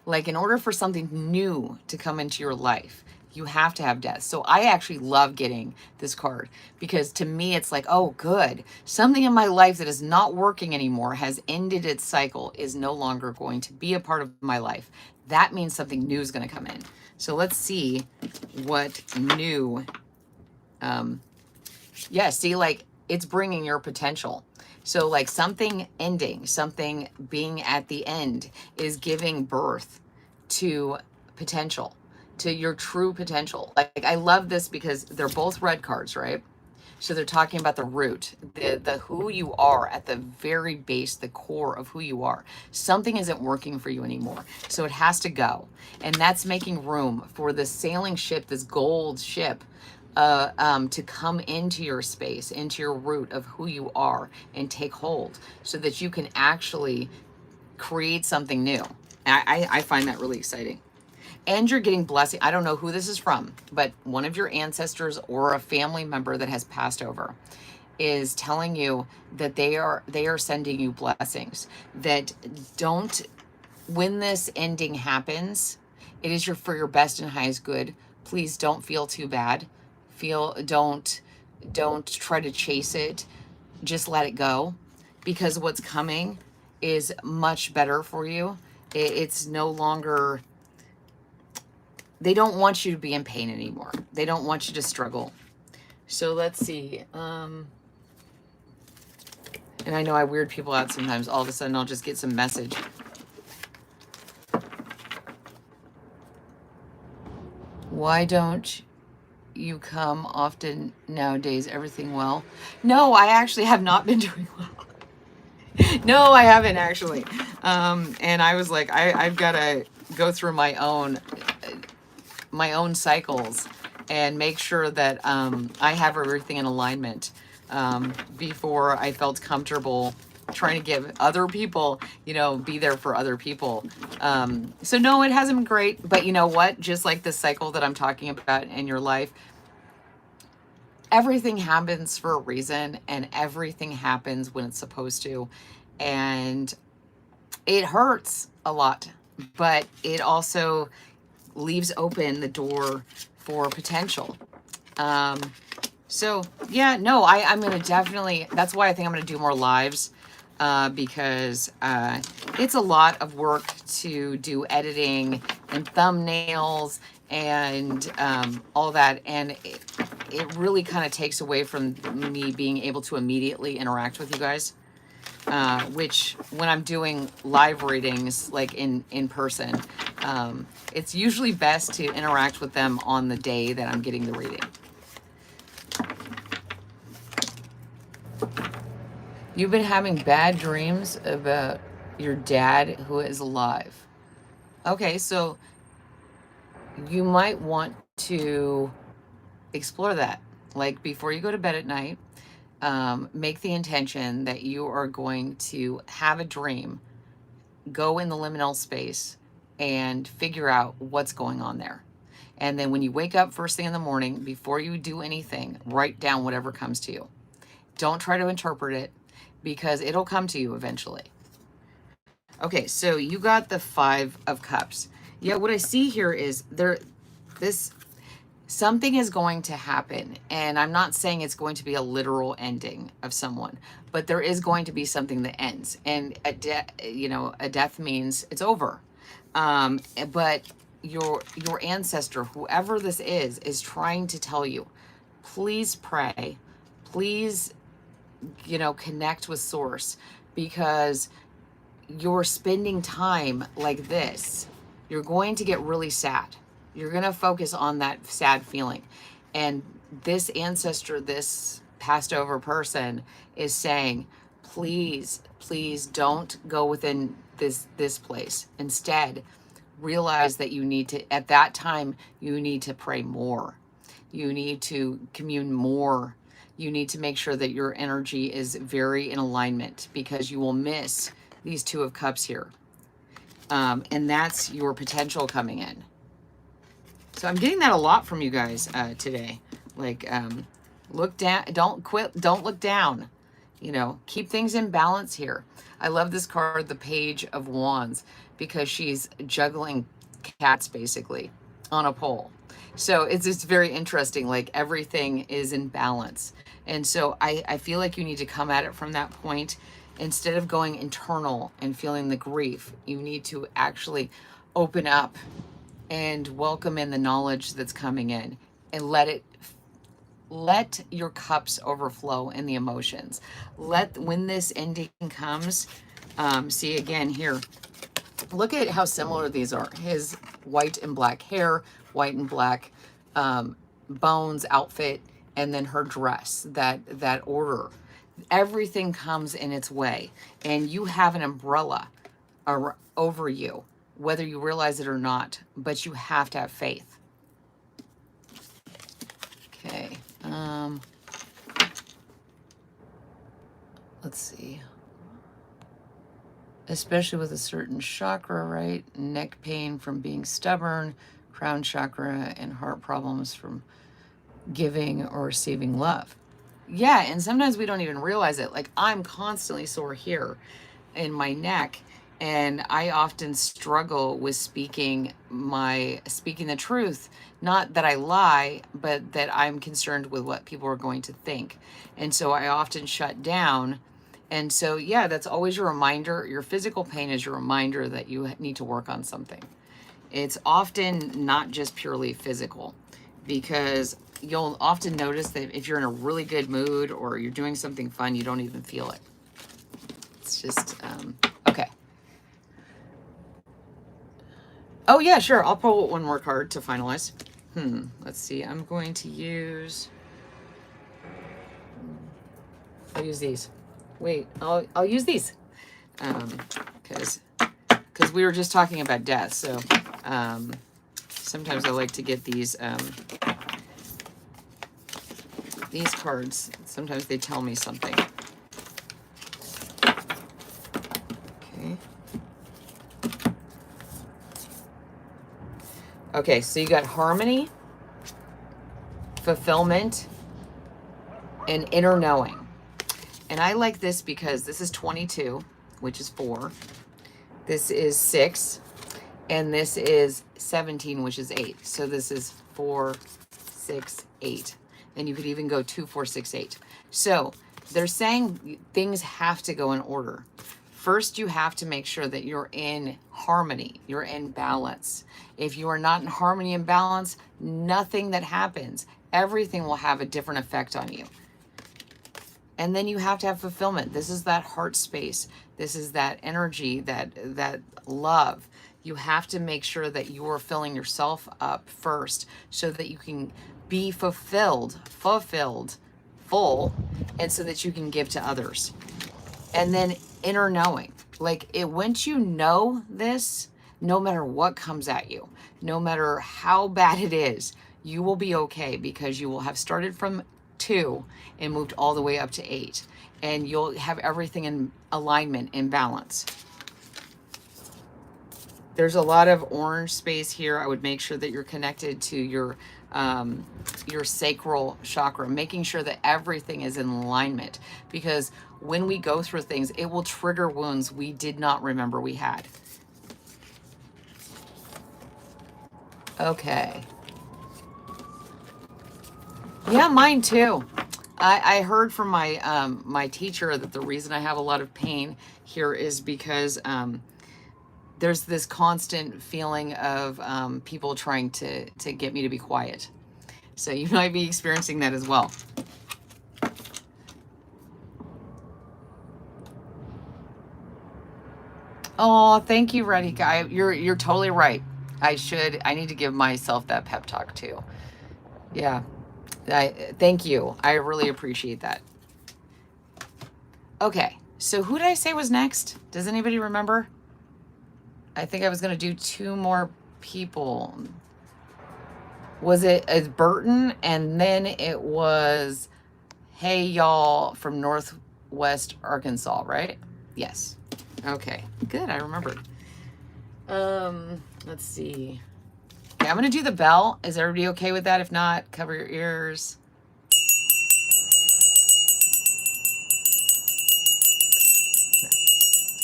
Like, in order for something new to come into your life, you have to have death. So I actually love getting this card, because to me, it's like, oh, good. Something in my life that is not working anymore has ended its cycle, is no longer going to be a part of my life. That means something new is going to come in. So let's see what new, yeah, see, like, it's bringing your potential. So like something ending, something being at the end is giving birth to potential, to your true potential. Like, I love this because they're both red cards, right? So they're talking about the root, the who you are at the very base, the core of who you are. Something isn't working for you anymore. So it has to go. And that's making room for this sailing ship, this gold ship, to come into your space, into your root of who you are, and take hold so that you can actually create something new. I find that really exciting. And you're getting blessing. I don't know who this is from, but one of your ancestors or a family member that has passed over is telling you that they are sending you blessings. That don't, when this ending happens, it is for your best and highest good. Please don't feel too bad. Don't try to chase it. Just let it go, because what's coming is much better for you. It's no longer, they don't want you to be in pain anymore. They don't want you to struggle. So let's see. And I know I weird people out sometimes. All of a sudden I'll just get some message. Why don't you come often nowadays? Everything well? No, I actually have not been doing well. No, I haven't actually. And I was like, I've got to go through my own my own cycles and make sure that I have everything in alignment before I felt comfortable trying to give other people, you know, be there for other people. So no, it hasn't been great, but you know what? Just like the cycle that I'm talking about in your life, everything happens for a reason and everything happens when it's supposed to. And it hurts a lot, but it also leaves open the door for potential. So yeah, no, I'm going to definitely, that's why I think I'm going to do more lives, because it's a lot of work to do editing and thumbnails and all that. And it really kind of takes away from me being able to immediately interact with you guys. Which when I'm doing live readings, like in person, it's usually best to interact with them on the day that I'm getting the reading. You've been having bad dreams about your dad who is alive. Okay, so you might want to explore that. Like before you go to bed at night, make the intention that you are going to have a dream, go in the liminal space and figure out what's going on there. And then when you wake up first thing in the morning, before you do anything, write down whatever comes to you. Don't try to interpret it because it'll come to you eventually. Okay, so you got the 5 of Cups. Yeah, what I see here is something is going to happen, and I'm not saying it's going to be a literal ending of someone, but there is going to be something that ends, and a death means it's over. But your ancestor, whoever this is trying to tell you, please pray, please, connect with source, because you're spending time like this, you're going to get really sad. You're going to focus on that sad feeling. And this ancestor, this passed over person is saying, please, please don't go within this place. Instead, realize that you need to, at that time, you need to pray more. You need to commune more. You need to make sure that your energy is very in alignment, because you will miss these 2 of Cups here. And that's your potential coming in. So I'm getting that a lot from you guys today. Like, look down, don't quit, don't look down. Keep things in balance here. I love this card, the Page of Wands, because she's juggling cats basically on a pole. So it's just very interesting, like everything is in balance. And so I feel like you need to come at it from that point. Instead of going internal and feeling the grief, you need to actually open up and welcome in the knowledge that's coming in, and let your cups overflow in the emotions. When this ending comes, see again here, look at how similar these are. His white and black hair, white and black bones, outfit, and then her dress, that order. Everything comes in its way, and you have an umbrella over you, whether you realize it or not, but you have to have faith. Okay. Let's see. Especially with a certain chakra, right? Neck pain from being stubborn, crown chakra, and heart problems from giving or receiving love. Yeah, and sometimes we don't even realize it. Like, I'm constantly sore here in my neck, and I often struggle with speaking the truth. Not that I lie, but that I'm concerned with what people are going to think. And so I often shut down. And so, yeah, that's always your reminder. Your physical pain is your reminder that you need to work on something. It's often not just purely physical, because you'll often notice that if you're in a really good mood or you're doing something fun, you don't even feel it. It's just, okay. Oh, yeah, sure. I'll pull one more card to finalize. Let's see. I'm going to use... I'll use these. Wait, I'll use these. Because we were just talking about death. So Sometimes I like to get these cards. Sometimes they tell me something. Okay. Okay, so you got harmony, fulfillment, and inner knowing. And I like this because this is 22, which is 4. This is 6. And this is 17, which is 8. So this is 4, 6, 8. And you could even go 2, 4, 6, 8. So they're saying things have to go in order. First, you have to make sure that you're in harmony, you're in balance. If you are not in harmony and balance, nothing that happens, everything will have a different effect on you. And then you have to have fulfillment. This is that heart space. This is that energy, that love. You have to make sure that you're filling yourself up first so that you can be fulfilled, full, and so that you can give to others. And then inner knowing. Like once you know this, no matter what comes at you, no matter how bad it is, you will be okay because you will have started from 2 and moved all the way up to 8. And you'll have everything in alignment, in balance. There's a lot of orange space here. I would make sure that you're connected to your sacral chakra, making sure that everything is in alignment, because when we go through things, it will trigger wounds we did not remember we had. Okay. Yeah, mine too. I heard from my my teacher that the reason I have a lot of pain here is because there's this constant feeling of people trying to get me to be quiet. So you might be experiencing that as well. Oh, thank you, Radhika. You're totally right. I need to give myself that pep talk too. Yeah. Thank you. I really appreciate that. Okay, so who did I say was next? Does anybody remember? I think I was going to do 2 more people. Was it Burton? And then it was, hey, y'all, from Northwest Arkansas, right? Yes. Okay, good. I remembered. Let's see. Okay, I'm going to do the bell. Is everybody okay with that? If not, cover your ears.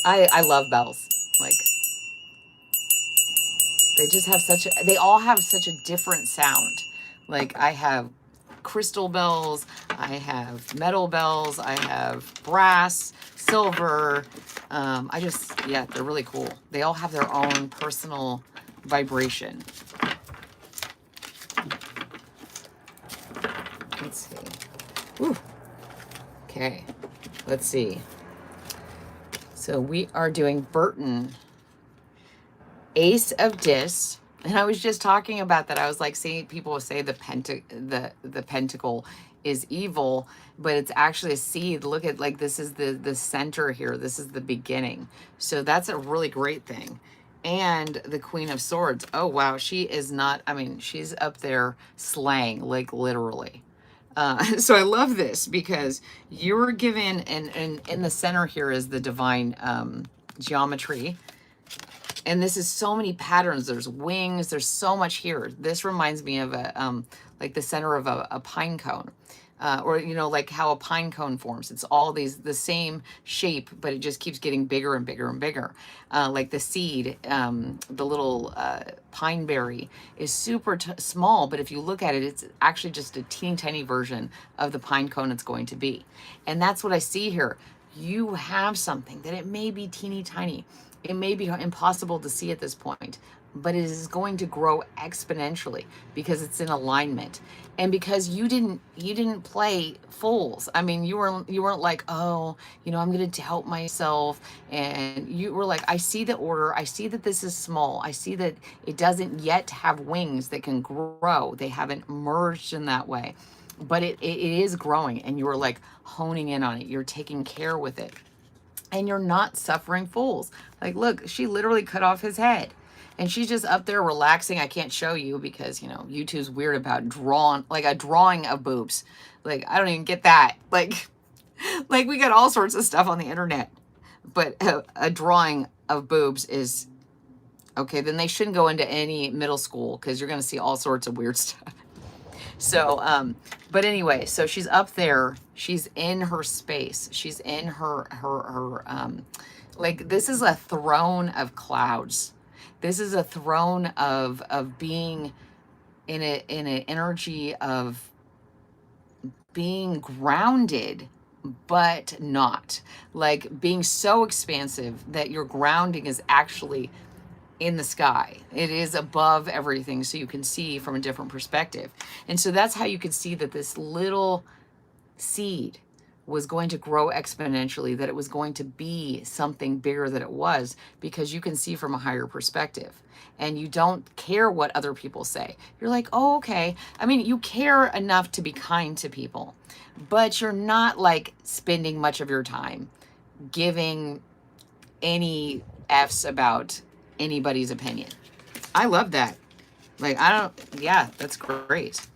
I love bells. Like, they just have they all have such a different sound. Like, I have crystal bells, I have metal bells, I have brass, silver. Yeah, they're really cool. They all have their own personal vibration. Let's see. Ooh. Okay, let's see. So we are doing Burton, Ace of Discs. And I was just talking about that. I was like, seeing people say the pentacle is evil, but it's actually a seed. Look at, like, this is the center here. This is the beginning. So that's a really great thing. And the Queen of Swords. Oh, wow. She is not, I mean, she's up there slaying, like, literally. So I love this because you're given, and in the center here is the divine geometry. And this is so many patterns. There's wings. There's so much here. This reminds me of like the center of a pine cone, or like how a pine cone forms. It's all the same shape, but it just keeps getting bigger and bigger and bigger. Like the seed, the little pine berry is super small, but if you look at it, it's actually just a teeny tiny version of the pine cone it's going to be. And that's what I see here. You have something that it may be teeny tiny. It may be impossible to see at this point, but it is going to grow exponentially because it's in alignment. And because you didn't play fools. I mean, you weren't like, oh, I'm going to doubt myself. And you were like, I see the order. I see that this is small. I see that it doesn't yet have wings that can grow. They haven't merged in that way, but it is growing, and you were like honing in on it. You're taking care with it. And you're not suffering fools. Like, look, she literally cut off his head. And she's just up there relaxing. I can't show you because, you know, YouTube's weird about drawing, like a drawing of boobs. Like, I don't even get that. Like we got all sorts of stuff on the internet. But a drawing of boobs is, okay, then they shouldn't go into any middle school because you're going to see all sorts of weird stuff. So, but anyway, so she's up there. She's in her space. She's in her, like, this is a throne of clouds. This is a throne of being in an energy of being grounded, but not, like being so expansive that your grounding is actually in the sky. It is above everything, so you can see from a different perspective. And so that's how you could see that this little seed was going to grow exponentially, that it was going to be something bigger than it was, because you can see from a higher perspective and you don't care what other people say. You're like, oh, okay. I mean, you care enough to be kind to people, but you're not like spending much of your time giving any F's about anybody's opinion. I love that. Like, I don't, yeah, that's great.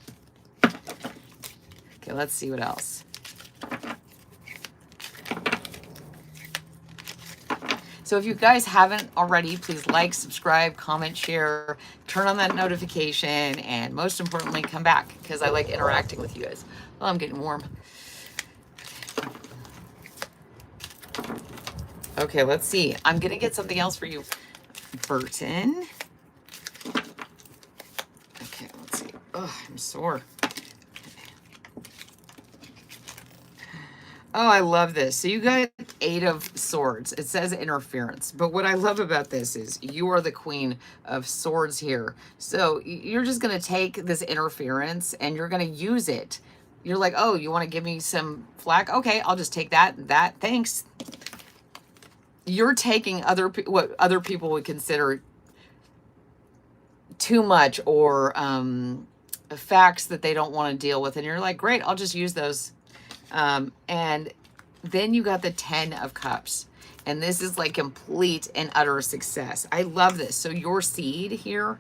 Okay, let's see what else. So if you guys haven't already, please like, subscribe, comment, share, turn on that notification, and most importantly, come back because I like interacting with you guys. Oh, I'm getting warm. Okay, let's see. I'm going to get something else for you, Burton. Okay, let's see. Oh, I'm sore. Oh, I love this. So you got 8 of Swords. It says interference. But what I love about this is you are the Queen of Swords here. So you're just going to take this interference and you're going to use it. You're like, oh, you want to give me some flack? Okay, I'll just take that. Thanks. You're taking what other people would consider too much, or facts that they don't want to deal with. And you're like, great, I'll just use those. And then you got the 10 of Cups, and this is like complete and utter success. I love this. So your seed here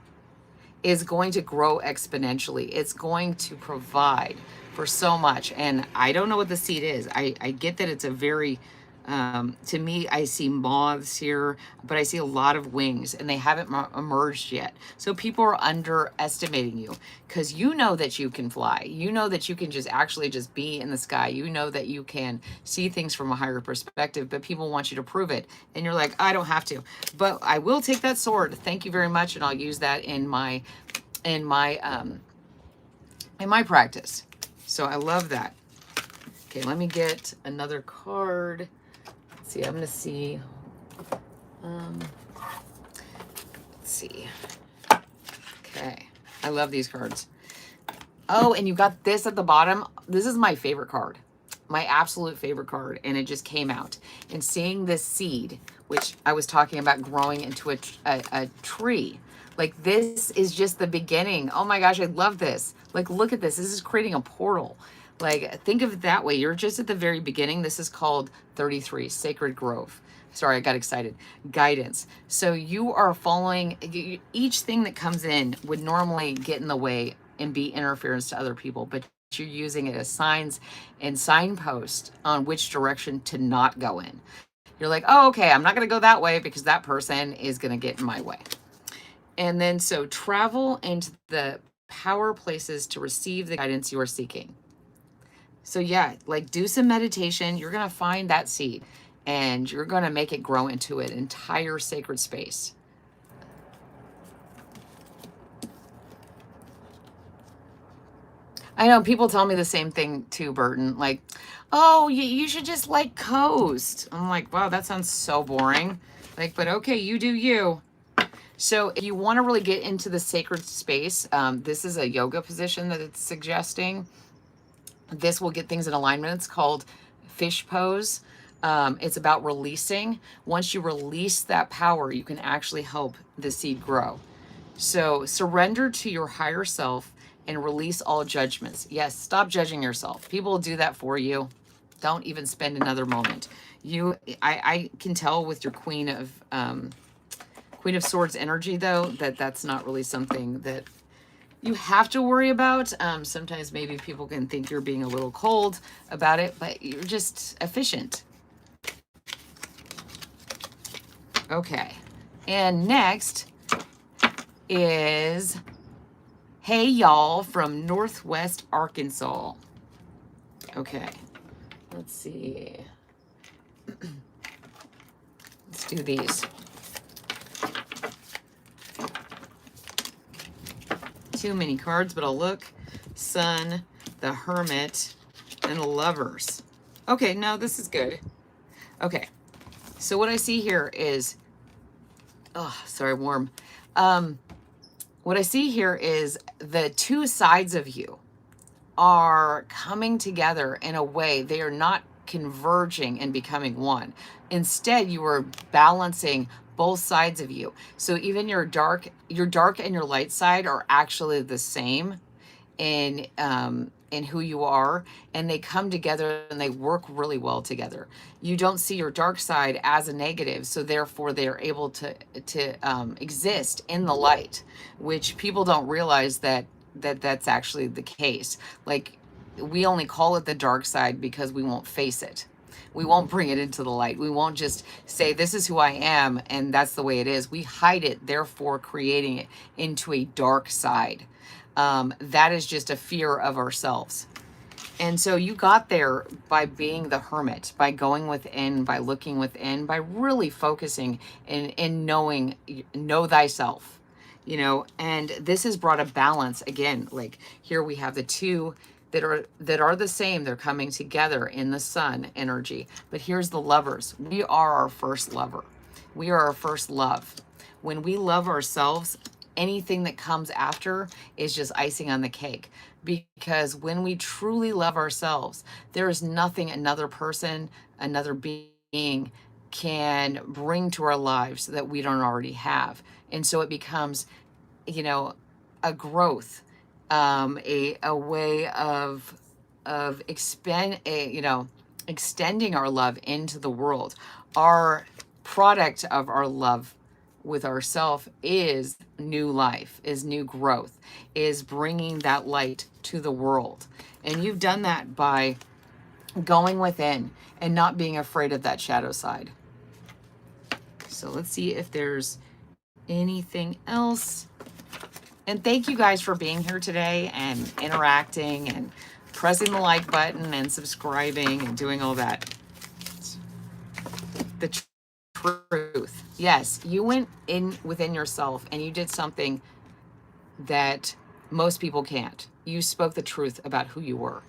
is going to grow exponentially. It's going to provide for so much. And I don't know what the seed is. I get that it's a very, to me, I see moths here, but I see a lot of wings and they haven't emerged yet. So people are underestimating you because you know that you can fly. You know that you can just actually just be in the sky. You know that you can see things from a higher perspective, but people want you to prove it. And you're like, I don't have to, but I will take that sword. Thank you very much. And I'll use that in my practice. So I love that. Okay, let me get another card. Let's see, I'm gonna see. Let's see. Okay, I love these cards. Oh, and you got this at the bottom. This is my favorite card, my absolute favorite card, and it just came out. And seeing this seed, which I was talking about growing into a tree, like this is just the beginning. Oh my gosh, I love this. Like, look at this. This is creating a portal. Like, think of it that way. You're just at the very beginning. This is called 33, Sacred Grove. Sorry, I got excited. Guidance. So you are following, each thing that comes in would normally get in the way and be interference to other people, but you're using it as signs and signposts on which direction to not go in. You're like, oh, okay, I'm not going to go that way because that person is going to get in my way. And then so travel into the power places to receive the guidance you are seeking. So yeah, like do some meditation. You're going to find that seed and you're going to make it grow into an entire sacred space. I know people tell me the same thing too, Burton. Like, oh, you should just like coast. I'm like, wow, that sounds so boring. Like, but okay, you do you. So if you want to really get into the sacred space, this is a yoga position that it's suggesting. This will get things in alignment. It's called fish pose. It's about releasing. Once you release that power, you can actually help the seed grow. So surrender to your higher self and release all judgments. Yes, stop judging yourself. People will do that for you. Don't even spend another moment. I can tell with your Queen Queen of Swords energy, though, that's not really something that you have to worry about. Sometimes maybe people can think you're being a little cold about it, but you're just efficient. Okay. And next is Hey Y'all from Northwest Arkansas. Okay. Let's see. Let's do these. Too many cards, but I'll look. Sun, the Hermit, and the Lovers. Okay, no, this is good. Okay, so what I see here is, oh, sorry, warm. What I see here is the two sides of you are coming together in a way. They are not converging and becoming one. Instead, you are balancing both sides of you. So even your dark and your light side are actually the same in who you are, and they come together and they work really well together. You don't see your dark side as a negative, so therefore they are able to exist in the light, which people don't realize that's actually the case. Like, we only call it the dark side because we won't face it. We won't bring it into the light. We won't just say, this is who I am, and that's the way it is. We hide it, therefore creating it into a dark side. That is just a fear of ourselves. And so you got there by being the hermit, by going within, by looking within, by really focusing and knowing, know thyself, you know. And this has brought a balance again. Like, here we have the two that are the same. They're coming together in the sun energy. But here's the Lovers. We are our first lover. We are our first love. When we love ourselves, anything that comes after is just icing on the cake. Because when we truly love ourselves, there is nothing another person, another being can bring to our lives that we don't already have. And so it becomes, you know, a growth, a way of extending our love into the world. Our product of our love with ourself is new life, is new growth, is bringing that light to the world. And you've done that by going within and not being afraid of that shadow side. So let's see if there's anything else. And thank you guys for being here today and interacting and pressing the like button and subscribing and doing all that. The truth. Yes, you went in within yourself and you did something that most people can't. You spoke the truth about who you were.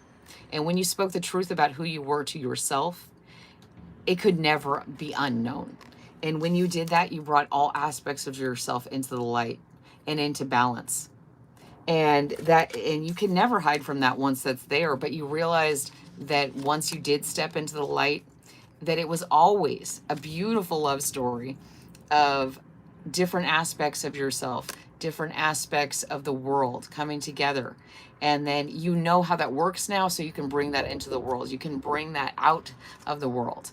And when you spoke the truth about who you were to yourself, it could never be unknown. And when you did that, you brought all aspects of yourself into the light and into balance. And you can never hide from that once that's there. But you realized that once you did step into the light, that it was always a beautiful love story of different aspects of yourself, different aspects of the world coming together. And then you know how that works now, so you can bring that into the world. You can bring that out of the world.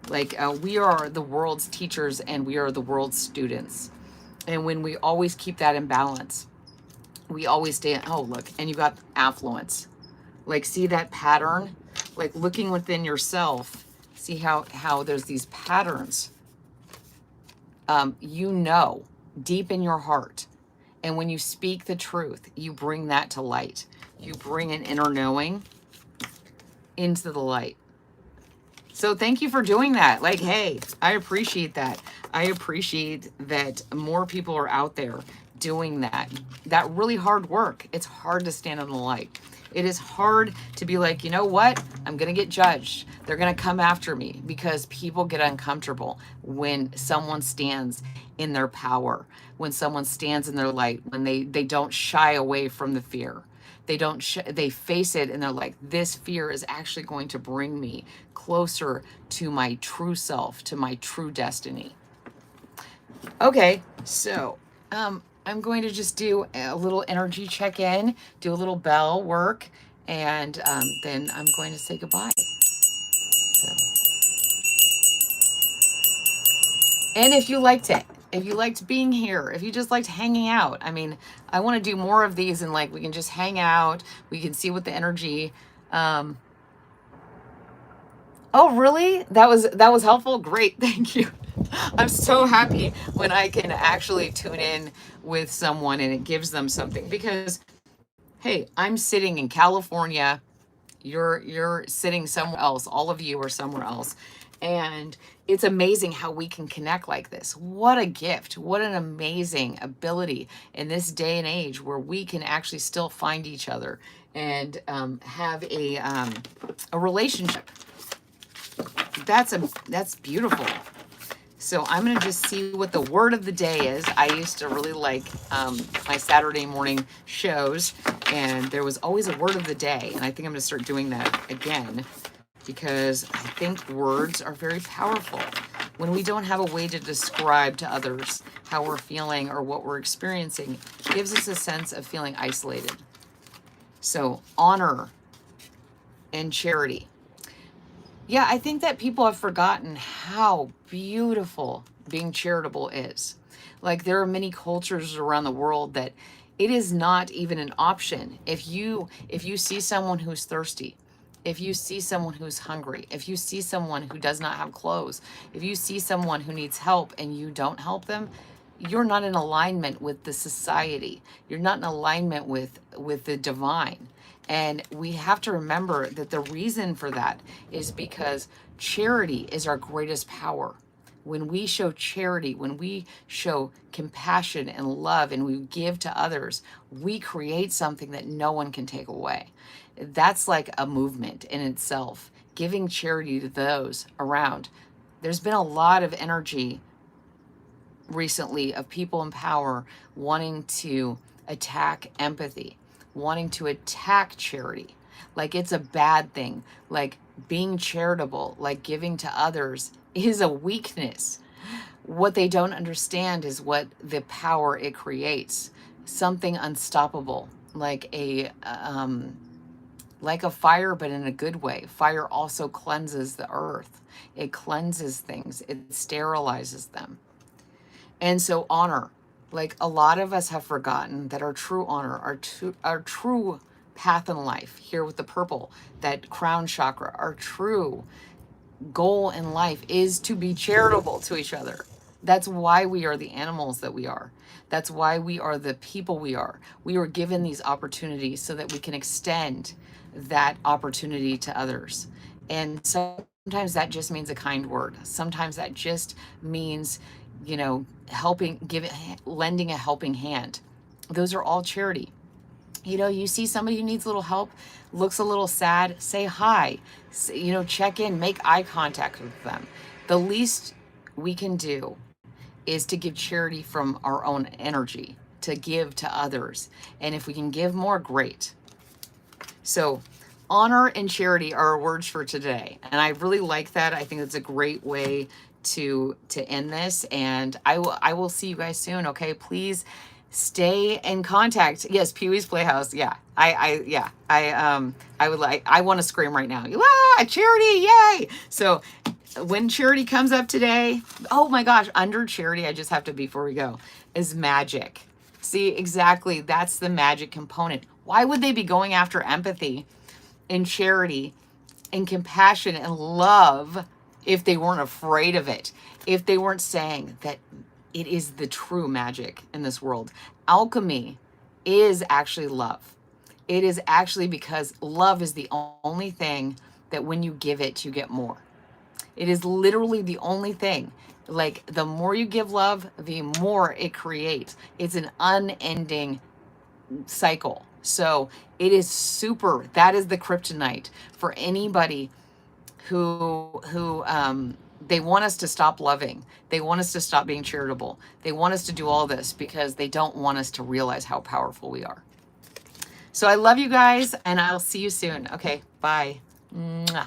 Like, we are the world's teachers and we are the world's students. And when we always keep that in balance, we always stay, oh, look, and you got affluence. Like, see that pattern? Like, looking within yourself, see how there's these patterns. You know, deep in your heart. And when you speak the truth, you bring that to light. You bring an inner knowing into the light. So thank you for doing that. Like, hey, I appreciate that. I appreciate that more people are out there doing that really hard work. It's hard to stand in the light. It is hard to be like, you know what? I'm going to get judged. They're going to come after me, because people get uncomfortable when someone stands in their power, when someone stands in their light, when they don't shy away from the fear. They face it and they're like, this fear is actually going to bring me closer to my true self, to my true destiny. Okay, so I'm going to just do a little energy check-in, do a little bell work, and then I'm going to say goodbye. So. And if you liked it, if you liked being here, if you just liked hanging out. I mean, I want to do more of these, and like we can just hang out. We can see what the energy. Um, oh, really? That was helpful. Great, thank you. I'm so happy when I can actually tune in with someone and it gives them something, because hey, I'm sitting in California. You're sitting somewhere else. All of you are somewhere else. And it's amazing how we can connect like this. What a gift. What an amazing ability in this day and age where we can actually still find each other and have a relationship. That's beautiful. So I'm going to just see what the word of the day is. I used to really like my Saturday morning shows, and there was always a word of the day. And I think I'm going to start doing that again, because I think words are very powerful. When we don't have a way to describe to others how we're feeling or what we're experiencing, it gives us a sense of feeling isolated. So honor and charity. Yeah, I think that people have forgotten how beautiful being charitable is. Like, there are many cultures around the world that it is not even an option. If you see someone who's thirsty, if you see someone who's hungry, if you see someone who does not have clothes, if you see someone who needs help and you don't help them, you're not in alignment with the society. You're not in alignment with the divine. And we have to remember that the reason for that is because charity is our greatest power. When we show charity, when we show compassion and love and we give to others, we create something that no one can take away. That's like a movement in itself, giving charity to those around. There's been a lot of energy recently of people in power wanting to attack empathy, wanting to attack charity, like it's a bad thing, like being charitable, like giving to others is a weakness. What they don't understand is what the power it creates, something unstoppable, like a fire, but in a good way. Fire also cleanses the earth. It cleanses things. It sterilizes them. And so honor, like a lot of us have forgotten that our true honor, our true path in life here with the purple, that crown chakra, our true goal in life is to be charitable to each other. That's why we are the animals that we are. That's why we are the people we are. We were given these opportunities so that we can extend that opportunity to others. And sometimes that just means a kind word. Sometimes that just means, lending a helping hand. Those are all charity. You see somebody who needs a little help, looks a little sad, say hi, check in, make eye contact with them. The least we can do is to give charity from our own energy, to give to others. And if we can give more, great. So honor and charity are our words for today. And I really like that. I think it's a great way to end this. And I will see you guys soon. Okay, please stay in contact. Yes, Pee-wee's Playhouse. Yeah. I want to scream right now. Charity, yay. So when charity comes up today, oh my gosh, under charity, I just have to, before we go, is magic. See, exactly, that's the magic component. Why would they be going after empathy and charity and compassion and love if they weren't afraid of it? If they weren't saying that it is the true magic in this world. Alchemy is actually love. It is actually because love is the only thing that when you give it, you get more. It is literally the only thing. Like, the more you give love, the more it creates. It's an unending cycle. So it is super. That is the kryptonite for anybody who they want us to stop loving. They want us to stop being charitable. They want us to do all this because they don't want us to realize how powerful we are. So I love you guys, and I'll see you soon. Okay, bye. Mwah.